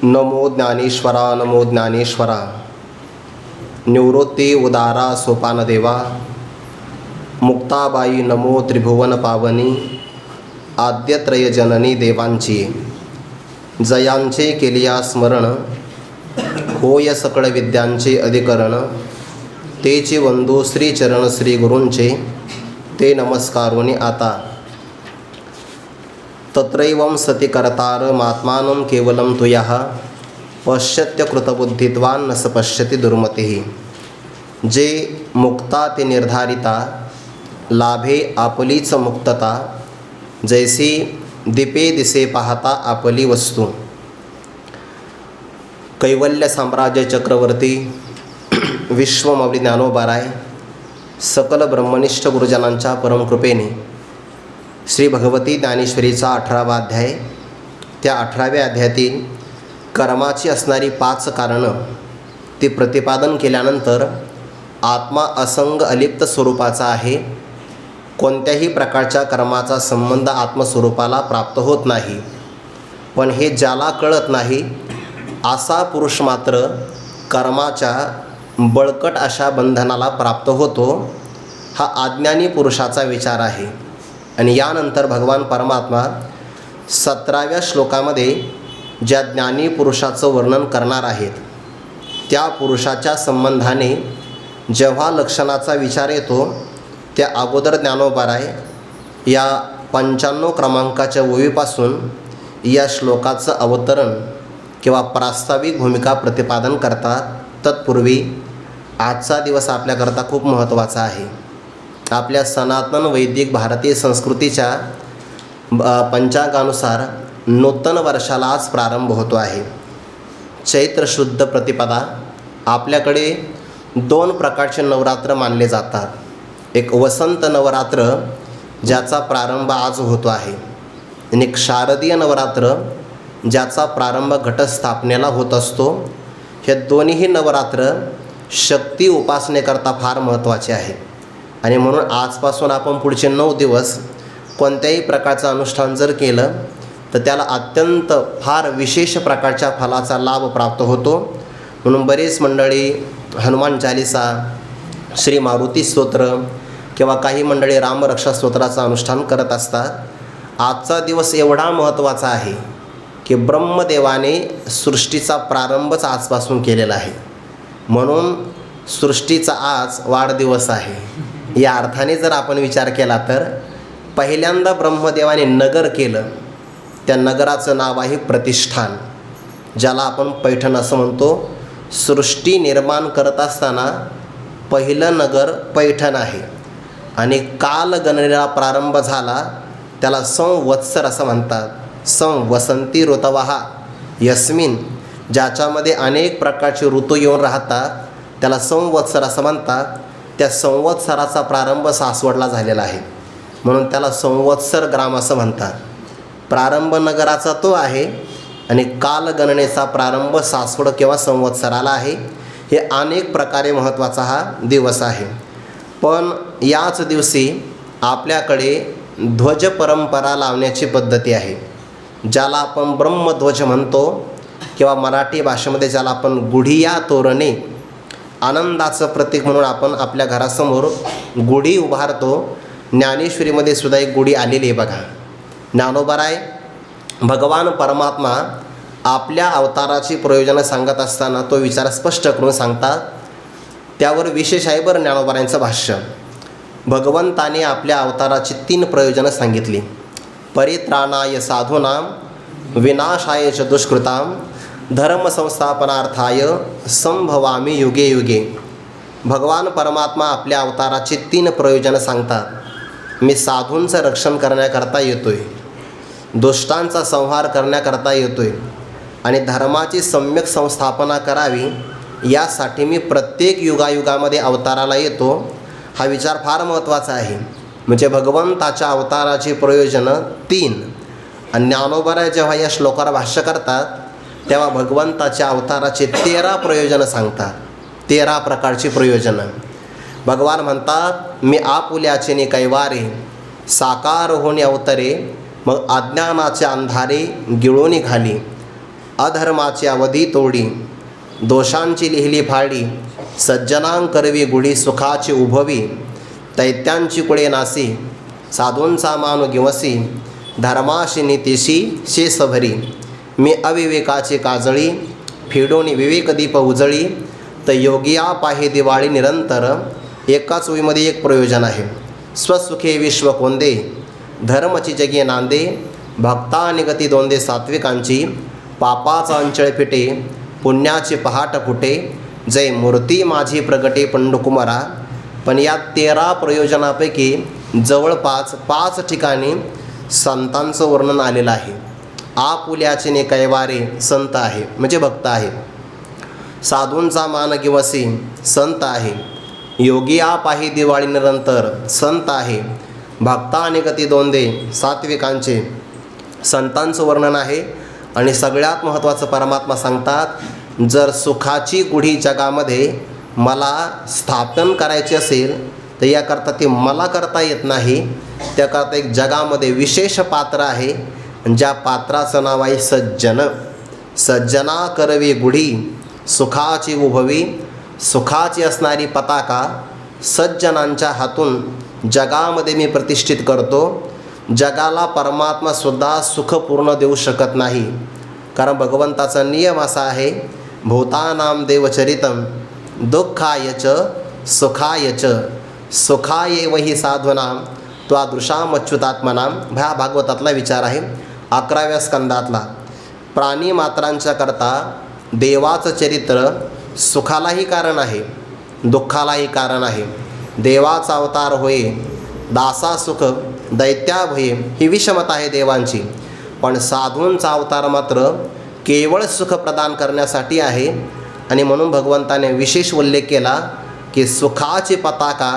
नमो ज्ञानेश्वरा नमो ज्ञानेश्वरा निवृत्ती उदारा सोपानदेवा मुक्ताबाई नमो त्रिभुवन पावनी आद्यत्रय जननी देवांची जयांचे केलिया स्मरण होय सकळ विद्यांचे अधिकरण तेची वंदू श्रीचरण श्री गुरूंचे ते नमस्कारोनी आता तत्रैवं सति कर्तार मात्मानं केवलं तुयः पश्यत्य कृतबुद्धित्वान् न स पश्यति दुर्मतिः। जे मुक्ता ते निर्धारिता लाभे आपलीच मुक्तता जैसी दीपे दिसे पाहता आपली वस्तू। कैवल्य साम्राज्य चक्रवर्ती विश्वमौली ज्ञानोबाराय सकल ब्रह्मनिष्ठ गुरुजनांच्या परमकृपेने श्री भगवती ज्ञानेश्वरीचा 18वा अध्याय, त्या 18व्या अध्यायातील कर्माची असणारी 5 कारणं ती प्रतिपादन केल्यानंतर आत्मा असंग अलिप्त स्वरूपाचा आहे, कोणत्याही प्रकारच्या कर्माचा संबंध आत्मस्वरूपाला प्राप्त होत नाही। पण हे ज्याला कळत नाही असा पुरुष मात्र कर्माच्या बळकट अशा बंधनाला प्राप्त होतो, हा अज्ञानी पुरुषाचा विचार आहे। आणि यानंतर भगवान परमात्मा 17व्या श्लोकामध्ये ज्या ज्ञानी पुरुषाचं वर्णन करणार आहेत त्या पुरुषाच्या संबंधाने जेव्हा लक्षणाचा विचार येतो त्या अगोदर ज्ञानोबाराय या 95 क्रमांकाच्या ओळीपासून या श्लोकाचं अवतरण किंवा प्रास्ताविक भूमिका प्रतिपादन करतात। तत्पूर्वी आजचा दिवस आपल्याकरता खूप महत्त्वाचा आहे। आपल्या सनातन वैदिक भारतीय संस्कृतीच्या पंचांगानुसार नूतन वर्षाला आज प्रारंभ होतो आहे। चैत्र शुद्ध प्रतिपदा। आपल्याकडे 2 प्रकारचे नवरात्र मानले जातात। एक वसंत नवरात्र ज्याचा प्रारंभ आज होतो आहे आणि एक शारदीय नवरात्र ज्याचा प्रारंभ घटस्थापनेला होत असतो। हे दोन्ही नवरात्र शक्ती उपासनेकरता फार महत्त्वाचे आहे आणि म्हणून आजपासून आपण पुढचे 9 दिवस कोणत्याही प्रकारचं अनुष्ठान जर केलं तर त्याला अत्यंत फार विशेष प्रकारच्या फलाचा लाभ प्राप्त होतो। म्हणून बरेच मंडळी हनुमान चालिसा, श्री मारुती स्तोत्र किंवा काही मंडळी रामरक्षा स्तोत्राचं अनुष्ठान करत असतात। आजचा दिवस एवढा महत्त्वाचा आहे की ब्रह्मदेवाने सृष्टीचा प्रारंभच आजपासून केलेला आहे, म्हणून सृष्टीचा आज वाढदिवस आहे। या अर्थाने जर आपण विचार केला तर पहिल्यांदा ब्रह्मदेवाने नगर केलं, त्या नगराचं नाव आहे प्रतिष्ठान, ज्याला आपण पैठण असं म्हणतो। सृष्टी निर्माण करत असताना पहिलं नगर पैठण आहे आणि कालगणनेला प्रारंभ झाला त्याला संवत्सर असं म्हणतात। संवसंती ऋतवहा यस्मिन, ज्याच्यामध्ये अनेक प्रकारचे ऋतू येऊन राहतात त्याला संवत्सर असं म्हणतात। त्या संवत्सराचा प्रारंभ सासवडला झालेला आहे म्हणून त्याला संवत्सर ग्राम असं म्हणतात। प्रारंभ नगराचा तो आहे आणि कालगणनेचा प्रारंभ सासवड किंवा संवत्सराला आहे। हे अनेक प्रकारे महत्त्वाचा हा दिवस आहे। पण याच दिवशी आपल्याकडे ध्वज परंपरा लावण्याची पद्धती आहे, ज्याला आपण ब्रह्मध्वज म्हणतो किंवा मराठी भाषेमध्ये ज्याला आपण गुढिया तोरणे, आनंदाचं प्रतीक म्हणून आपण आपल्या घरासमोर गुढी उभारतो। ज्ञानेश्वरीमध्ये सुद्धा एक गुढी आलेली आहे बघा। ज्ञानोबाराय भगवान परमात्मा आपल्या अवताराची प्रयोजनं सांगत असताना तो विचार स्पष्ट करून सांगतात। त्यावर विशेष आहे बरं ज्ञानोबारायांचं भाष्य। भगवंताने आपल्या अवताराची 3 प्रयोजनं सांगितली। परित्राणाय साधूनां, विनाशाय च दुष्कृतां, धर्म संस्थापनार्थाय संभवामी युगे युगे। भगवान परमात्मा आपल्या अवताराची 3 प्रयोजनं सांगतात। मी साधूंचं रक्षण करण्याकरता येतोय, दुष्टांचा संहार करण्याकरता येतोय आणि धर्माची सम्यक संस्थापना करावी यासाठी मी प्रत्येक युगायुगामध्ये अवताराला येतो। हा विचार फार महत्त्वाचा आहे। म्हणजे भगवंताच्या अवताराची प्रयोजनं 3 आणि ज्ञानोबाराय जेव्हा या श्लोकाला भाष्य करतात तेव्हा भगवंताच्या अवताराचे 13 प्रयोजनं सांगतात। 13 प्रकारची प्रयोजनं भगवान म्हणतात, मी आपुल्याचे कैवारे साकार होणे अवतरे, मग अज्ञानाचे अंधारे गिळून घाली। अधर्माची अवधी तोडी, दोषांची लिहिली फाडी, सज्जनां करवी गुढी सुखाची उभवी, दैत्यांची कुळे नासी, साधूंचा मान गिवसी, धर्माशी नीतीशी शेष भरी, मी अविवेकाची काजळी, फेडोनी विवेक दीप उजळी, तर योगिया पाहे दिवाळी निरंतर. एकाच ओळीमध्ये एक प्रयोजन आहे. स्वसुखे विश्व कोंदे, धर्मची जगी नांदे, भक्ता निगती दोंदे सात्विकांची, पापाचा अंचळ फिटे, पुण्याची पहाट फुटे, जय मूर्ती माझी प्रगटे पंडुकुमारा. पण या 13 प्रयोजनापैकी जवळपास 5 ठिकाणी संतांचं वर्णन आलेलं आहे. आपुल्याचे ने कैवारे संत आहे म्हणजे भक्त आहे, साधूंचा मान गिवसी संत आहे, योगी आप आहे दिवाळी निरंतर संत आहे, भक्ता निगती दोंदे सात्विकांचे संतांचं वर्णन आहे. आणि सगळ्यात महत्त्वाचं परमात्मा सांगतात, जर सुखाची गुढी जगामध्ये मला स्थापन करायची असेल तर याकरता ते मला करता येत नाही. त्याकरता एक जगामध्ये विशेष पात्र आहे, ज्या पात्राचं नाव आहे सज्जन. सज्जना करवी गुढी सुखाची उभवी, सुखाची असणारी पताका सज्जनांच्या हातून जगामध्ये मी प्रतिष्ठित करतो. जगाला परमात्मासुद्धा सुख पूर्ण देऊ शकत नाही, कारण भगवंताचा नियम असा आहे, भूतानाम देवचरितम दुःखायच सुखायच, सुखाये वही साधूनाम त्वादृशामच्युतात्मनाम. ह्या भागवतातला विचार आहे 11व्या स्कंदातला. प्राणी मात्रांच्या करता देवाचं चरित्र सुखालाही कारण आहे, दुःखालाही कारण आहे. देवाचा अवतार होय, दासा सुख दैत्या भये, ही विषमता आहे देवांची. पण साधूंचा अवतार मात्र केवळ सुख प्रदान करण्यासाठी आहे. आणि म्हणून भगवंताने विशेष उल्लेख केला की सुखाची पताका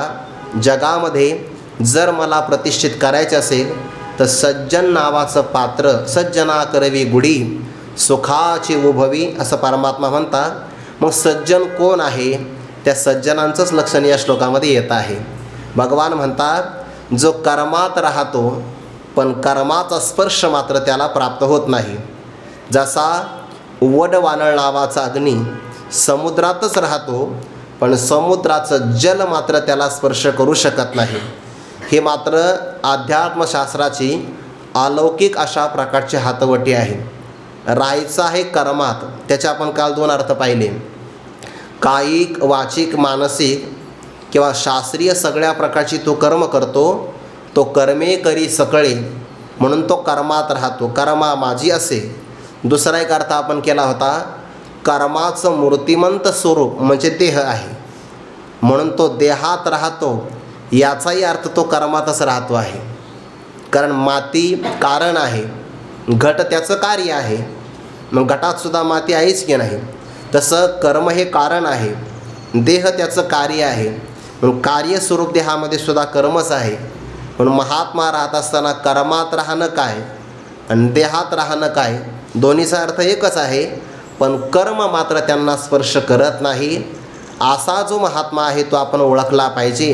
जगामध्ये जर मला प्रतिष्ठित करायचे असेल तर सज्जन नावाचं पात्र, सज्जना करवी गुढी सुखाची उभवी, असं परमात्मा म्हणतात. मग सज्जन कोण आहे? त्या सज्जनांचंच लक्षण या श्लोकामध्ये येत आहे. भगवान म्हणतात, जो कर्मात राहतो पण कर्माचा स्पर्श मात्र त्याला प्राप्त होत नाही. जसा वडवानळ नावाचा अग्नी समुद्रातच राहतो पण समुद्राचं जल मात्र त्याला स्पर्श करू शकत नाही. हे मात्र अध्यात्मशास्त्राची अलौकिक अशा प्रकारची हातवटी आहे. राहायचं आहे कर्मात, त्याचे आपण काल 2 अर्थ पाहिले. कायिक, वाचिक, मानसिक किंवा शास्त्रीय सगळ्या प्रकारची तो कर्म करतो, तो कर्मे करी सकळे, म्हणून तो कर्मात राहतो. कर्मा माझी असे. दुसरा एक अर्थ आपण केला होता, कर्माचं मूर्तिमंत स्वरूप म्हणजे देह आहे, म्हणून तो देहात राहतो. याचाही अर्थ तो कर्मातच राहतो आहे. कारण माती कारण आहे, घट त्याचं कार्य आहे. मग घटातसुद्धा माती आहेच की नाही? तसं कर्म हे कारण आहे, देह त्याचं कार्य आहे. म्हणून कार्यस्वरूप देहामध्ये सुद्धा कर्मच आहे. म्हणून महात्मा राहत असताना कर्मात राहणं काय आणि देहात राहणं काय, दोन्हीचा अर्थ एकच आहे. पण कर्म मात्र त्यांना स्पर्श करत नाही. असा जो महात्मा आहे तो आपण ओळखला पाहिजे.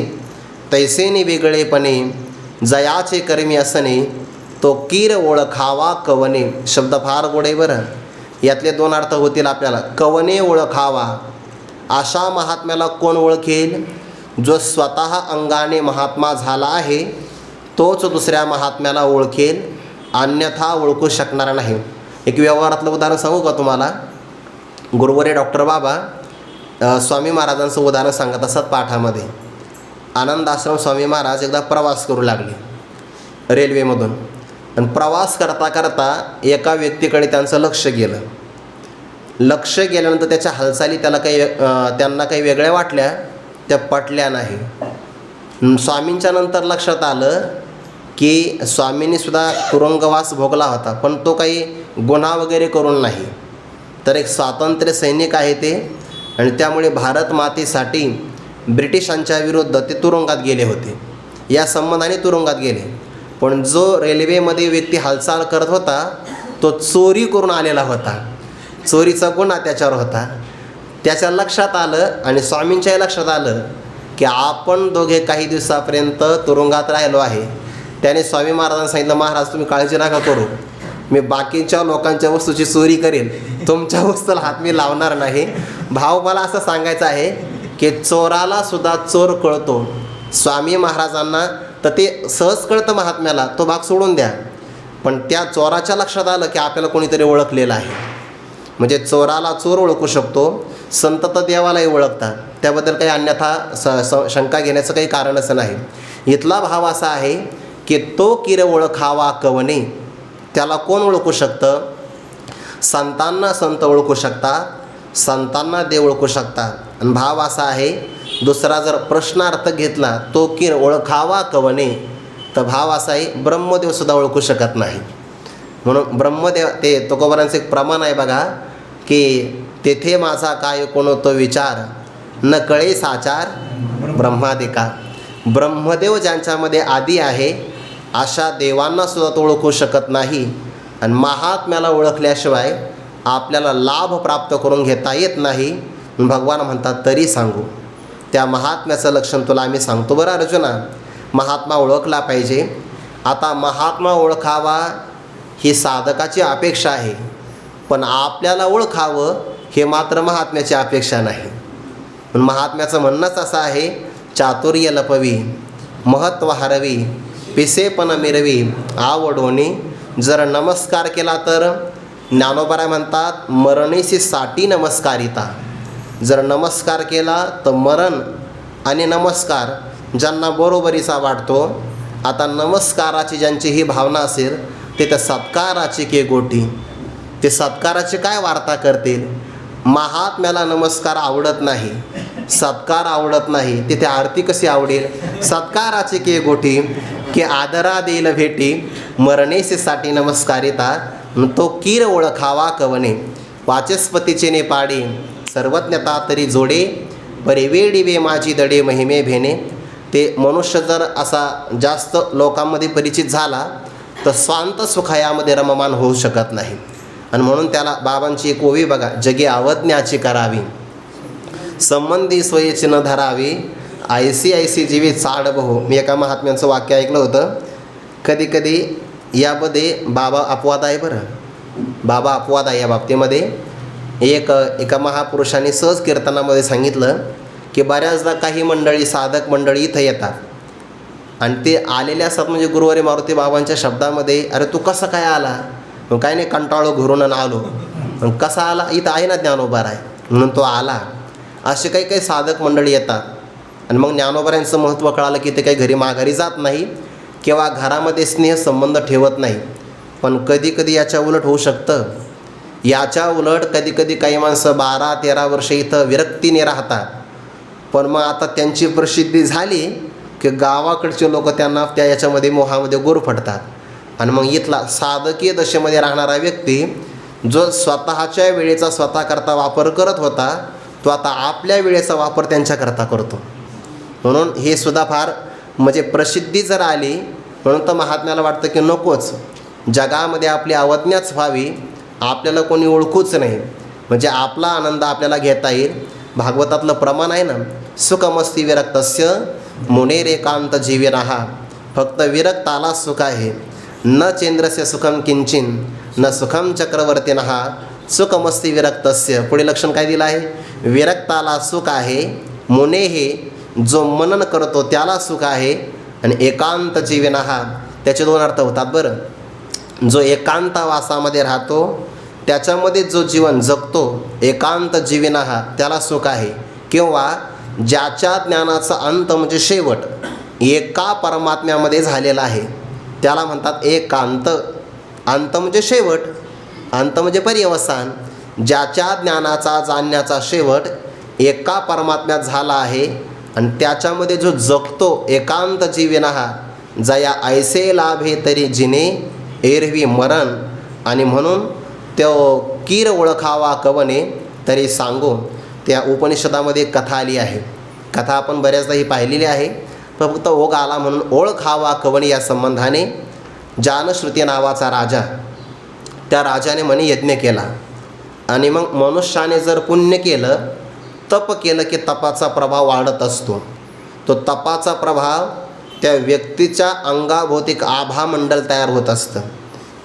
तैसेने वेगळेपणे जयाचे कर्मी असणे, तो कीर ओळखावा कवने. शब्द फार गोड आहे बरं. यातले 2 अर्थ होतील आपल्याला. कवने ओळखावा, अशा महात्म्याला कोण ओळखेल? जो स्वतः अंगाने महात्मा झाला आहे तोच दुसऱ्या महात्म्याला ओळखेल, अन्यथा ओळखू शकणार नाही. एक व्यवहारातलं उदाहरण सांगू का तुम्हाला? गुरुवारी डॉक्टर बाबा स्वामी महाराजांचं उदाहरण सांगत असत पाठामध्ये. आनंद आश्रम स्वामी महाराज एकदा प्रवास करू लागले रेल्वेमधून, आणि प्रवास करता करता एका व्यक्तीकडे त्यांचं लक्ष गेलं. लक्ष गेल्यानंतर त्याच्या हालचाली त्यांना काही वेगळ्या वाटल्या, त्या पटल्या नाही. स्वामींच्या नंतर लक्षात आलं की स्वामींनीसुद्धा तुरुंगवास भोगला होता, पण तो काही गुन्हा वगैरे करून नाही, तर एक स्वातंत्र्य सैनिक आहे ते. आणि त्यामुळे भारत मातेसाठी ब्रिटिशांच्या विरुद्ध ते तुरुंगात गेले होते, या संबंधाने तुरुंगात गेले. पण जो रेल्वेमध्ये व्यक्ती हालचाल करत होता तो चोरी करून आलेला होता, चोरीचा गुन्हा त्याच्यावर होता. त्याच्या लक्षात आलं आणि स्वामींच्याही लक्षात आलं की आपण दोघे काही दिवसापर्यंत तुरुंगात राहिलो आहे. त्याने स्वामी महाराजांना सांगितलं, महाराज तुम्ही काळजी नका करू, मी बाकीच्या लोकांच्या वस्तूची चोरी करेल, तुमच्या वस्तूला हात मी लावणार नाही. भाव मला असं सांगायचं आहे की चोराला सुद्धा चोर कळतो. स्वामी महाराजांना तर ते सहज कळतं महात्म्याला, तो भाग सोडून द्या. पण त्या चोराच्या लक्षात आलं की आपल्याला कोणीतरी ओळखलेलं आहे. म्हणजे चोराला चोर ओळखू शकतो, संत तर देवालाही ओळखतात. त्याबद्दल काही अन्यथा शंका घेण्याचं काही कारणच नाही. इथला भाव असा आहे की तो किर ओळखावा कवने. त्याला कोण ओळखू शकतं? संतांना संत ओळखू शकतात, संतांना देव ओळखू शकतात. आणि भाव असा आहे, दुसरा जर प्रश्नार्थ घेतला, तो किर ओळखावा कवने, तर भाव असा आहे, ब्रह्मदेवसुद्धा ओळखू शकत नाही. म्हणून ब्रह्मदेव, ते तुकोबारांचं एक प्रमाण आहे बघा, की तेथे माझा काय कोण तो विचार, न कळे साचार ब्रह्मादिका. ब्रह्मदेव ज्यांच्यामध्ये आदी आहे, अशा देवांनासुद्धा तो ओळखू शकत नाही. आणि महात्म्याला ओळखल्याशिवाय आपल्याला लाभ प्राप्त करून घेता येत नाही. भगवान म्हणतात तरी सांगू. त्या महात्म्याचं लक्षण तुला आम्ही सांगतो बरं अर्जुना. महात्मा ओळखला पाहिजे. आता महात्मा ओळखावा ही साधकाची अपेक्षा आहे, पण आपल्याला ओळखावं हे मात्र महात्म्याची अपेक्षा नाही. पण महात्म्याचं म्हणणंच असं आहे, चातुर्य लपवी, महत्त्व हरवी, पिसेपण मिरवी, आवडोनी. जर नमस्कार केला तर ज्ञानोबा म्हणतात मरणीशी साठी नमस्कारिता. जर नमस्कार केला तर मरण आणि नमस्कार ज्यांना बरोबरीचा वाटतो. आता नमस्काराची ज्यांची ही भावना असेल ते त्या सत्काराची के गोटी, ते सत्काराची काय वार्ता करतील. महात्म्याला नमस्कार आवडत नाही, सत्कार आवडत नाही, तिथे आरती कशी आवडेल. सत्काराची के गोटी की आदरा देईल भेटी, मरणेसाठी नमस्कारिता. तो कीर ओळखावा कवने, वाचस्पतीचे ने पाडे, सर्वज्ञता तरी जोडे, परिवेडी वे माझी दडे महिमे भेने. ते मनुष्य जर असा जास्त लोकांमध्ये परिचित झाला तर स्वांत सुखायामध्ये रममान होऊ शकत नाही. आणि म्हणून त्याला बाबांची एक ओवी बघा, जगे अवज्ञाची करावी, संबंधी सोयीची न धरावी, ऐसी ऐसी जीवी चाड बहो. मी एका महात्म्यांचं वाक्य ऐकलं होतं. कधी कधी यामध्ये बाबा अपवाद आहे बरं, बाबा अपवाद आहे या बाबतीमध्ये. एका महापुरुषांनी सहज कीर्तनामध्ये सांगितलं की बऱ्याचदा काही मंडळी, साधक मंडळी इथं येतात आणि ते आलेले असतात म्हणजे गुरुवारी मारुती बाबांच्या शब्दामध्ये, अरे तू कसं काय आला? मग काय नाही, कंटाळो घरून आलो. मग कसा आला? इथं आहे ना ज्ञानोबा आहे म्हणून तो आला. असे काही काही साधक मंडळी येतात आणि मग ज्ञानोबारांचं महत्त्व कळालं की ते काही घरी माघारी जात नाही किंवा घरामध्ये स्नेहसंबंध ठेवत नाही. पण कधी कधी याच्या उलट होऊ शकतं. याच्या उलट कधी कधी काही माणसं 12-13 वर्ष इथं विरक्तीने राहतात, पण मग आता त्यांची प्रसिद्धी झाली की गावाकडचे लोक त्यांना त्या याच्यामध्ये मोहामध्ये गुरफटतात. आणि मग इथला साधकीय दशेमध्ये राहणारा व्यक्ती जो स्वतःच्या वेळेचा स्वतःकरता वापर करत होता, तो आता आपल्या वेळेचा वापर त्यांच्याकरता करतो. म्हणून हे सुद्धा फार म्हणजे प्रसिद्धी जर आली म्हणून तर महात्म्याला वाटतं की नकोच, जगामध्ये आपली अवज्ञाच व्हावी, आपल्याला कोणी ओळखूच नाही, म्हणजे आपला आनंद आपल्याला घेता येईल. भागवतातलं प्रमाण आहे ना, सुखमस्ती विरक्तस्य मुनेरेकांत जीविनहा. फक्त विरक्ताला सुख आहे. न चेंद्रस्य सुखम किंचिन न सुखम चक्रवर्तीनः सुखमस्ती विरक्तस्य. पुढे लक्षण काय दिलं आहे? विरक्ताला सुख आहे, मुने हे जो मनन करतो त्याला सुख आहे, आणि एकांत जीविनः त्याचे 2 अर्थ होतात बरं. जो एकांतवासामध्ये राहतो त्याच्यामध्ये जो जीवन जगतो, एकांत जीविनः त्याला सुख आहे. किंवा ज्याच्या ज्ञानाचा अंत म्हणजे शेवट एका परमात्म्यामध्ये झालेला आहे त्याला म्हणतात एकांत. अंत म्हणजे शेवट, अंत म्हणजे पर्यवसान. ज्याच्या ज्ञानाचा जाणण्याचा शेवट एका परमात्म्यात झाला आहे आणि त्याच्यामध्ये जो जगतो एकांत जीविनः जया ऐसे लाभे तरी जिने एरवी मरण. आणि म्हणून तो कीर ओळखावा कवने तरी सांगू. त्या उपनिषदामध्ये एक कथा आली आहे. कथा आपण बऱ्याचदा ही पाहिलेली आहे, फक्त ओघ आला म्हणून ओळखावा कवने या संबंधाने. जानश्रुती नावाचा राजा, त्या राजाने म्हणे यज्ञ केला आणि मग मनुष्याने जर पुण्य केलं, तप केलं की तपाचा प्रभाव वाढत असतो. तो तपाचा प्रभाव त्या व्यक्तीच्या अंगाभोवती एक आभामंडल तयार होत असतं.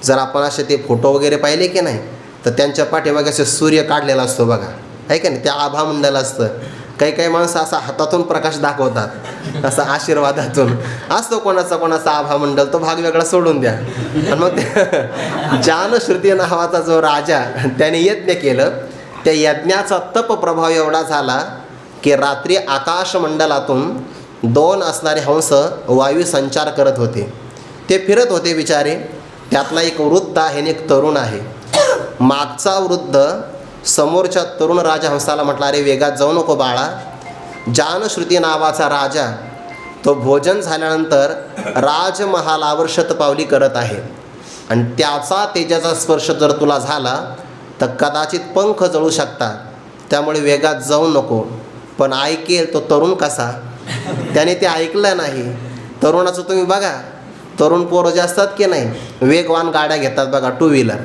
जर आपण असे ते फोटो वगैरे पाहिले की नाही, तर त्यांच्या पाठीमागे असे सूर्य काढलेला असतो बघा, आहे का नाही, त्या आभामंडल असतं. काही काही माणसं असा हातातून प्रकाश दाखवतात, असा आशीर्वादातून असतो कोणाचा आभामंडल, तो भाग वेगळा सोडून द्या. आणि मग ते जानश्रुती नावाचा जो राजा त्याने यज्ञ केलं, त्या यज्ञाचा तप प्रभाव एवढा झाला की रात्री आकाशमंडलातून 2 असणारे हंस वायू संचार करत होते. ते फिरत होते बिचारे. त्यातला एक वृद्ध आहे आणि एक तरुण आहे. मागचा वृद्ध समोरच्या तरुण राजहंसाला म्हटला, अरे वेगात जाऊ नको बाळा. जानश्रुती नावाचा राजा तो भोजन झाल्यानंतर राजमहालावर शतपावली करत आहे आणि त्याचा तेजाचा स्पर्श जर तुला झाला तर कदाचित पंख जळू शकतात, त्यामुळे वेगात जाऊ नको. पण ऐकेल तो तरुण कसा, त्याने ते ऐकलं नाही. तरुणाचं तुम्ही बघा, तरुण पोरं जे असतात की नाही, वेगवान गाड्या घेतात बघा, 2 व्हीलर,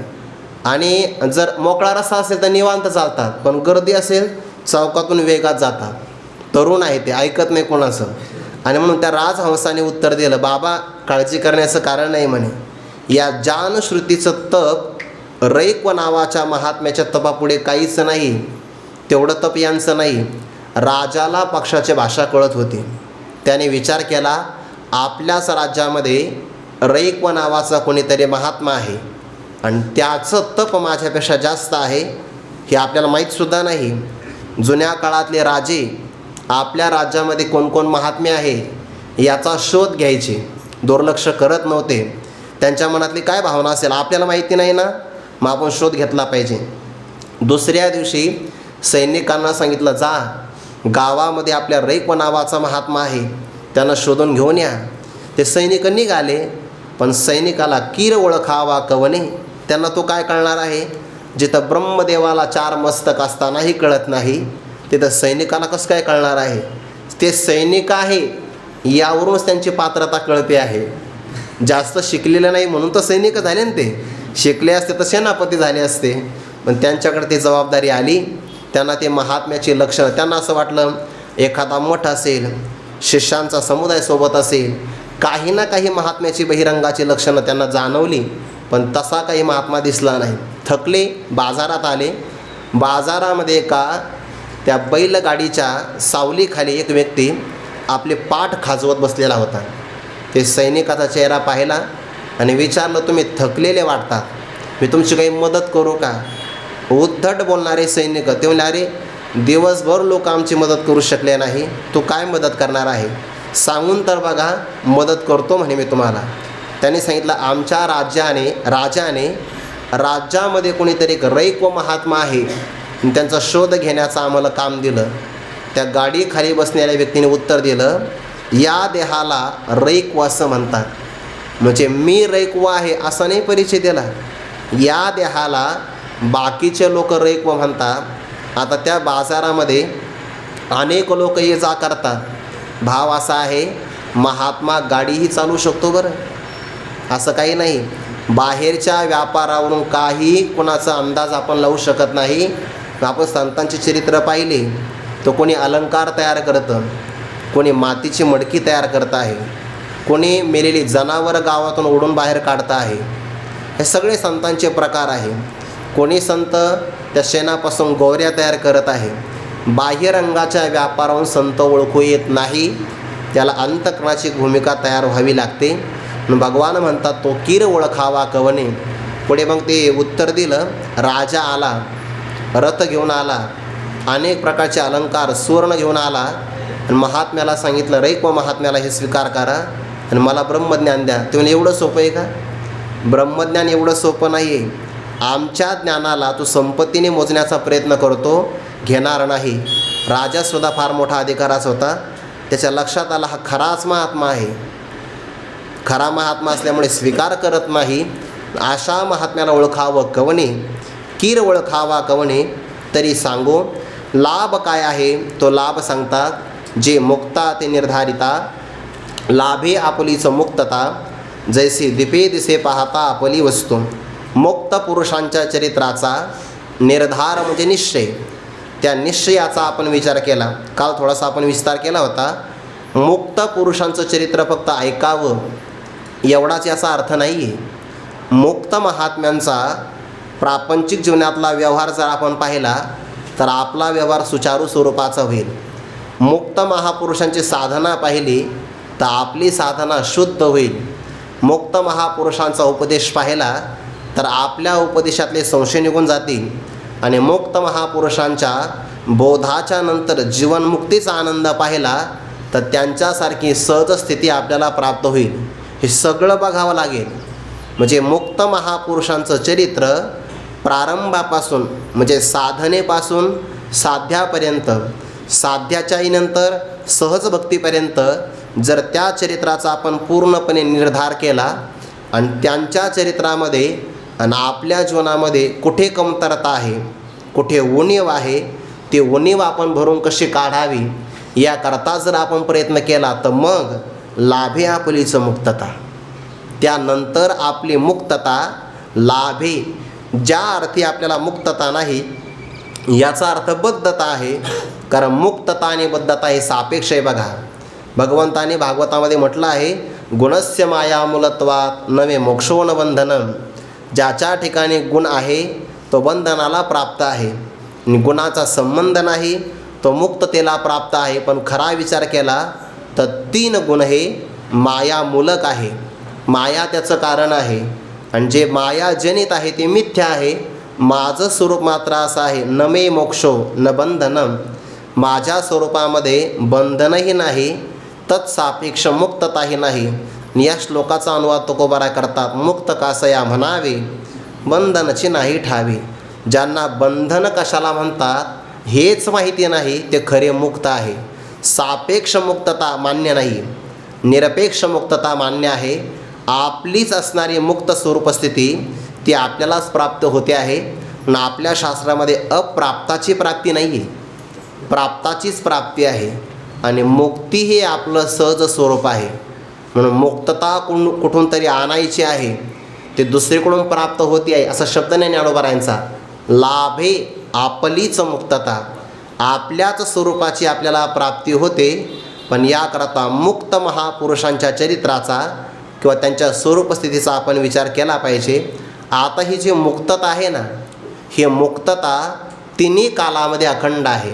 आणि जर मोकळा रस्ता असेल तर निवांत चालतात, पण गर्दी असेल चौकातून वेगात जातात. तरुण आहे ते, ऐकत नाही कोणाचं. आणि म्हणून त्या राजहंसाने उत्तर दिलं, बाबा काळजी करण्याचं कारण नाही म्हणे. या जानश्रुतीचं तप रैक्व नावाच्या महात्म्याच्या तपापुढे काहीच नाही. तेवढं तप यांचं नाही. राजाला पक्षाची भाषा कळत होती. त्याने विचार केला, आपल्याच राज्यामध्ये रैक्व नावाचा कोणीतरी महात्मा आहे आणि त्याचं तप माझ्यापेक्षा जास्त आहे, हे आपल्याला माहीतसुद्धा नाही. जुन्या काळातले राजे आपल्या राज्यामध्ये कोणकोण महात्मे आहे याचा शोध घ्यायचे, दुर्लक्ष करत नव्हते. त्यांच्या मनातली काय भावना असेल आपल्याला माहिती नाही ना, मग आपण शोध घेतला पाहिजे. दुसऱ्या दिवशी सैनिकांना सांगितलं, जा गावामध्ये आपल्या रैक्व नावाचा महात्मा आहे, त्यांना शोधून घेऊन या. ते सैनिक निघाले, पण सैनिकाला कीर ओळखावा कवने. त्यांना तो काय कळणार आहे, जिथं ब्रह्मदेवाला 4 मस्तक असतानाही कळत नाही, तिथं सैनिकाला कसं काय कळणार आहे. ते सैनिक आहे यावरूनच त्यांची पात्रता कळते आहे. जास्त शिकलेले नाही म्हणून तर सैनिक झाले ना, ते शिकले असते तर सेनापती झाले असते. पण त्यांच्याकडे ती जबाबदारी आली. त्यांना ते महात्म्याची लक्षणं, त्यांना असं वाटलं एखादा मठ असेल, शिष्यांचा समुदाय सोबत असेल, काही ना काही महात्म्याची बहिरंगाची लक्षणं त्यांना जाणवली, पण तसा काही महात्मा दिसला नाही. थकले, बाजारात आले. बाजारामध्ये एका त्या बैलगाडीच्या सावलीखाली एक व्यक्ती आपले पाठ खाजवत बसलेला होता. ते सैनिकाचा चेहरा पाहिला आणि विचारलं, तुम्ही थकलेले वाटतात, मी तुमची काही मदत करू का. उद्धट बोलणारे सैनिक ते म्हणले, अरे दिवसभर लोक आमची मदत करू शकले नाही, तू काय मदत करणार आहे, सांगून तर बघा, मदत करतो म्हणे मी तुम्हाला. त्यांनी सांगितलं, आमच्या राजाने राज्यामध्ये कोणीतरी एक रैक्व महात्मा आहे, त्यांचा शोध घेण्याचं आम्हाला काम दिलं. त्या गाडीखाली बसणाऱ्या व्यक्तीने उत्तर दिलं, या देहाला रैक्व असं म्हणतात. म्हणजे मी रैक्व आहे असं नाही परिचय दिला, या देहाला बाकीचे लोक रैक्व म्हणतात. आता त्या बाजारामध्ये अनेक लोक ये जा करतात. भाव असा आहे, महात्मा गाडीही चालू शकतो बरं, असं काही नाही. बाहेरच्या व्यापारावरून काही कोणाचा अंदाज आपण लावू शकत नाही. आपण संतांची चरित्र पाहिली, तो कोणी अलंकार तयार करतं, कोणी मातीची मडकी तयार करत आहे, कोणी मेलेली जनावरं गावातून ओढून बाहेर काढतं आहे. हे सगळे संतांचे प्रकार आहे. कोणी संत त्या शेणापासून गोवऱ्या तयार करत आहे. बाह्य रंगाच्या व्यापारावरून संत ओळखू येत नाही, त्याला अंतःकरणाची भूमिका तयार व्हावी लागते. भगवान म्हणतात, तो कीर ओळखावा कवने. पुढे मग ते उत्तर दिलं. राजा आला, रथ घेऊन आला, अनेक प्रकारचे अलंकार सुवर्ण घेऊन आला आणि महात्म्याला सांगितलं, रैक्व महात्म्याला हे स्वीकार करा आणि मला ब्रह्मज्ञान द्या. ते म्हणजे एवढं सोपं आहे का. ब्रह्मज्ञान एवढं सोपं नाही आहे. आमच्या ज्ञानाला तू संपत्तीने मोजण्याचा प्रयत्न करतो, घेणार नाही. राजासुद्धा फार मोठा अधिकाराच होता. त्याच्या लक्षात आला, हा खराच महात्मा आहे. खरा महात्मा असल्यामुळे स्वीकार करत नाही. अशा महात्म्याला ओळखावं कवने, कीर ओळखावा कवने. तरी सांगो लाभ काय आहे, तो लाभ सांगतात. जे मुक्ता ते निर्धारिता, लाभे आपलीच मुक्तता. जैसे दिपे दिसे पाहता आपली वस्तू. मुक्त पुरुषांच्या चरित्राचा निर्धार म्हणजे निश्चय. त्या निश्चयाचा आपण विचार केला. काल थोडासा आपण विस्तार केला होता. मुक्त पुरुषांचं चरित्र फक्त ऐकावं एवढाच याचा अर्थ नाही आहे. मुक्त महात्म्यांचा प्रापंचिक जीवनातला व्यवहार जर आपण पाहिला तर आपला व्यवहार सुचारू स्वरूपाचा होईल. मुक्त महापुरुषांची साधना पाहिली तर आपली साधना शुद्ध होईल. मुक्त महापुरुषांचा उपदेश पाहिला तर आपल्या उपदेशातले संशय निघून जातील आणि मुक्त महापुरुषांच्या बोधाच्या नंतर जीवनमुक्तीचा आनंद पाहिला तर त्यांच्यासारखी सहज स्थिती आपल्याला प्राप्त होईल. हे सगळं बघावं लागेल. म्हणजे मुक्त महापुरुषांचं चरित्र प्रारंभापासून म्हणजे साधनेपासून साध्यापर्यंत, साध्याच्याही नंतर सहज भक्तीपर्यंत जर त्या चरित्राचा आपण पूर्णपणे निर्धार केला आणि त्यांच्या चरित्रामध्ये आणि आपल्या जीवनामध्ये कुठे कमतरता आहे, कुठे उणीव आहे, ते उणीव आपण भरून कशी काढावी याकरता जर आपण प्रयत्न केला तर मग लाभे आपलीच मुक्तता. त्यानंतर आपली मुक्तता लाभे. ज्या अर्थी आपल्याला मुक्तता नाही याचा अर्थ बद्धता आहे. कारण मुक्तता आणि बद्धता हे सापेक्ष आहे. बघा, भगवंताने भागवतामध्ये म्हटलं आहे, गुणस्य माया मूलत्वात् नवे मोक्षो न बंधनम. ज्याच्या ठिकाणी गुण आहे तो बंधनाला प्राप्त आहे, गुणाचा संबंध नाही तो मुक्ततेला प्राप्त आहे. पण खरा विचार केला तर 3 गुण हे मायामूलक आहे. माया त्याचं कारण आहे आणि जे मायाजनित आहे ते मिथ्या आहे. माझं स्वरूप मात्र असं आहे, न मे मोक्षो न बंधनम. माझ्या स्वरूपामध्ये बंधनही नाही, तत्सापेक्ष मुक्तताही नाही. या श्लोकाचा अनुवाद तुकोबारा करतात, मुक्त कासया म्हणावे बंधनची नाही ठावी. ज्यांना बंधन कशाला म्हणतात हेच माहिती नाही ते खरे मुक्त आहे. सापेक्ष मुक्तता मान्य नाही, निरपेक्ष मुक्तता मान्य आहे. आपलीच असणारी मुक्त स्वरूपस्थिती ती आपल्यालाच प्राप्त होते आहे. आणि आपल्या शास्त्रामध्ये अप्राप्ताची प्राप्ती नाही आहे, प्राप्ताचीच प्राप्ती आहे. आणि मुक्ती हे आपलं सहज स्वरूप आहे. म्हणून मुक्तता कुठून तरी आणायची आहे, ते दुसरीकडून प्राप्त होती आहे असा शब्द नाही ज्ञानोबारायांचा. लाभे आपलीच मुक्तता. आपल्याच स्वरूपाची आपल्याला प्राप्ती होते. पण याकरता मुक्त महापुरुषांच्या चरित्राचा किंवा त्यांच्या स्वरूपस्थितीचा आपण विचार केला पाहिजे. आता ही जी मुक्तता आहे ना, ही मुक्तता तिन्ही कालामध्ये अखंड आहे.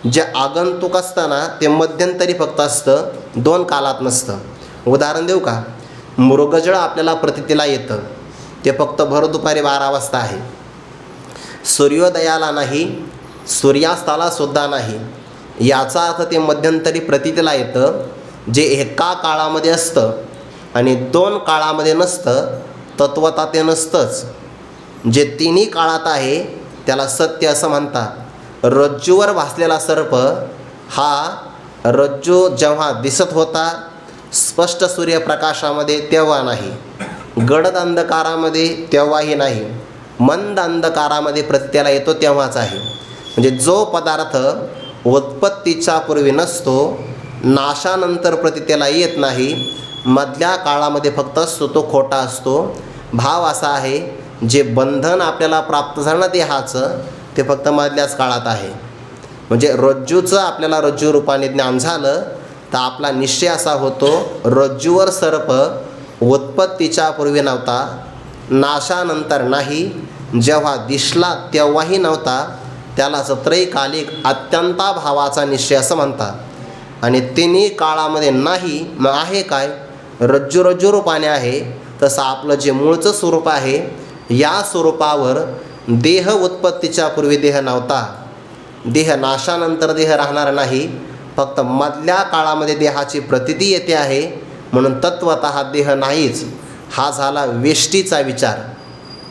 जे आगंतुक असतं ना ते मध्यंतरी फक्त असतं, 2 कालात नसतं. उदाहरण देऊ का? मृगजळ आपल्याला प्रतीतीला येतं, ते फक्त भर दुपारी 12 वाजता आहे. सूर्योदयाला नाही, सूर्यास्ताला सुद्धा नाही. याचा अर्थ ते मध्यंतरी प्रतीतीला येतं, जे एका काळामध्ये असतं आणि 2 काळामध्ये नसतं. तत्वता ते नसतंच. जे तिन्ही काळात आहे त्याला सत्य असं म्हणतात. रज्जूवर भासलेला सर्प हा रज्जू जेव्हा दिसत होता स्पष्ट सूर्यप्रकाशामध्ये तेव्हा नाही, गडद अंधकारामध्ये तेव्हाही नाही, मंद अंधकारामध्ये प्रतीतीला येतो तेव्हाच आहे. म्हणजे जो पदार्थ उत्पत्तीच्या पूर्वी नसतो, नाशानंतर प्रतीतीला येत नाही, मधल्या काळामध्ये फक्त असतो, तो खोटा असतो. भाव असा आहे, जे बंधन आपल्याला प्राप्त झालं ना देहाचं ते फक्त मधल्याच काळात आहे. म्हणजे रज्जूचं आपल्याला रज्जू रूपाने ज्ञान झालं तर आपला निश्चय असा होतो, रज्जूवर सर्प उत्पत्तीच्या पूर्वी नव्हता, नाशानंतर नाही, जेव्हा दिसला तेव्हाही नव्हता. त्यालाच त्रैकालिक अत्यंता भावाचा निश्चय असं म्हणतात. आणि तिन्ही काळामध्ये नाही, मग आहे काय? रज्जू रूपाने आहे. तसं आपलं जे मूळचं स्वरूप आहे या स्वरूपावर देह उत्पत्तीच्या पूर्वी देह नव्हता, देह नाशानंतर देह राहणार नाही, फक्त मधल्या काळामध्ये देहाची प्रतीती येते आहे. म्हणून तत्वतः देह नाहीच. हा झाला वेष्टीचा विचार,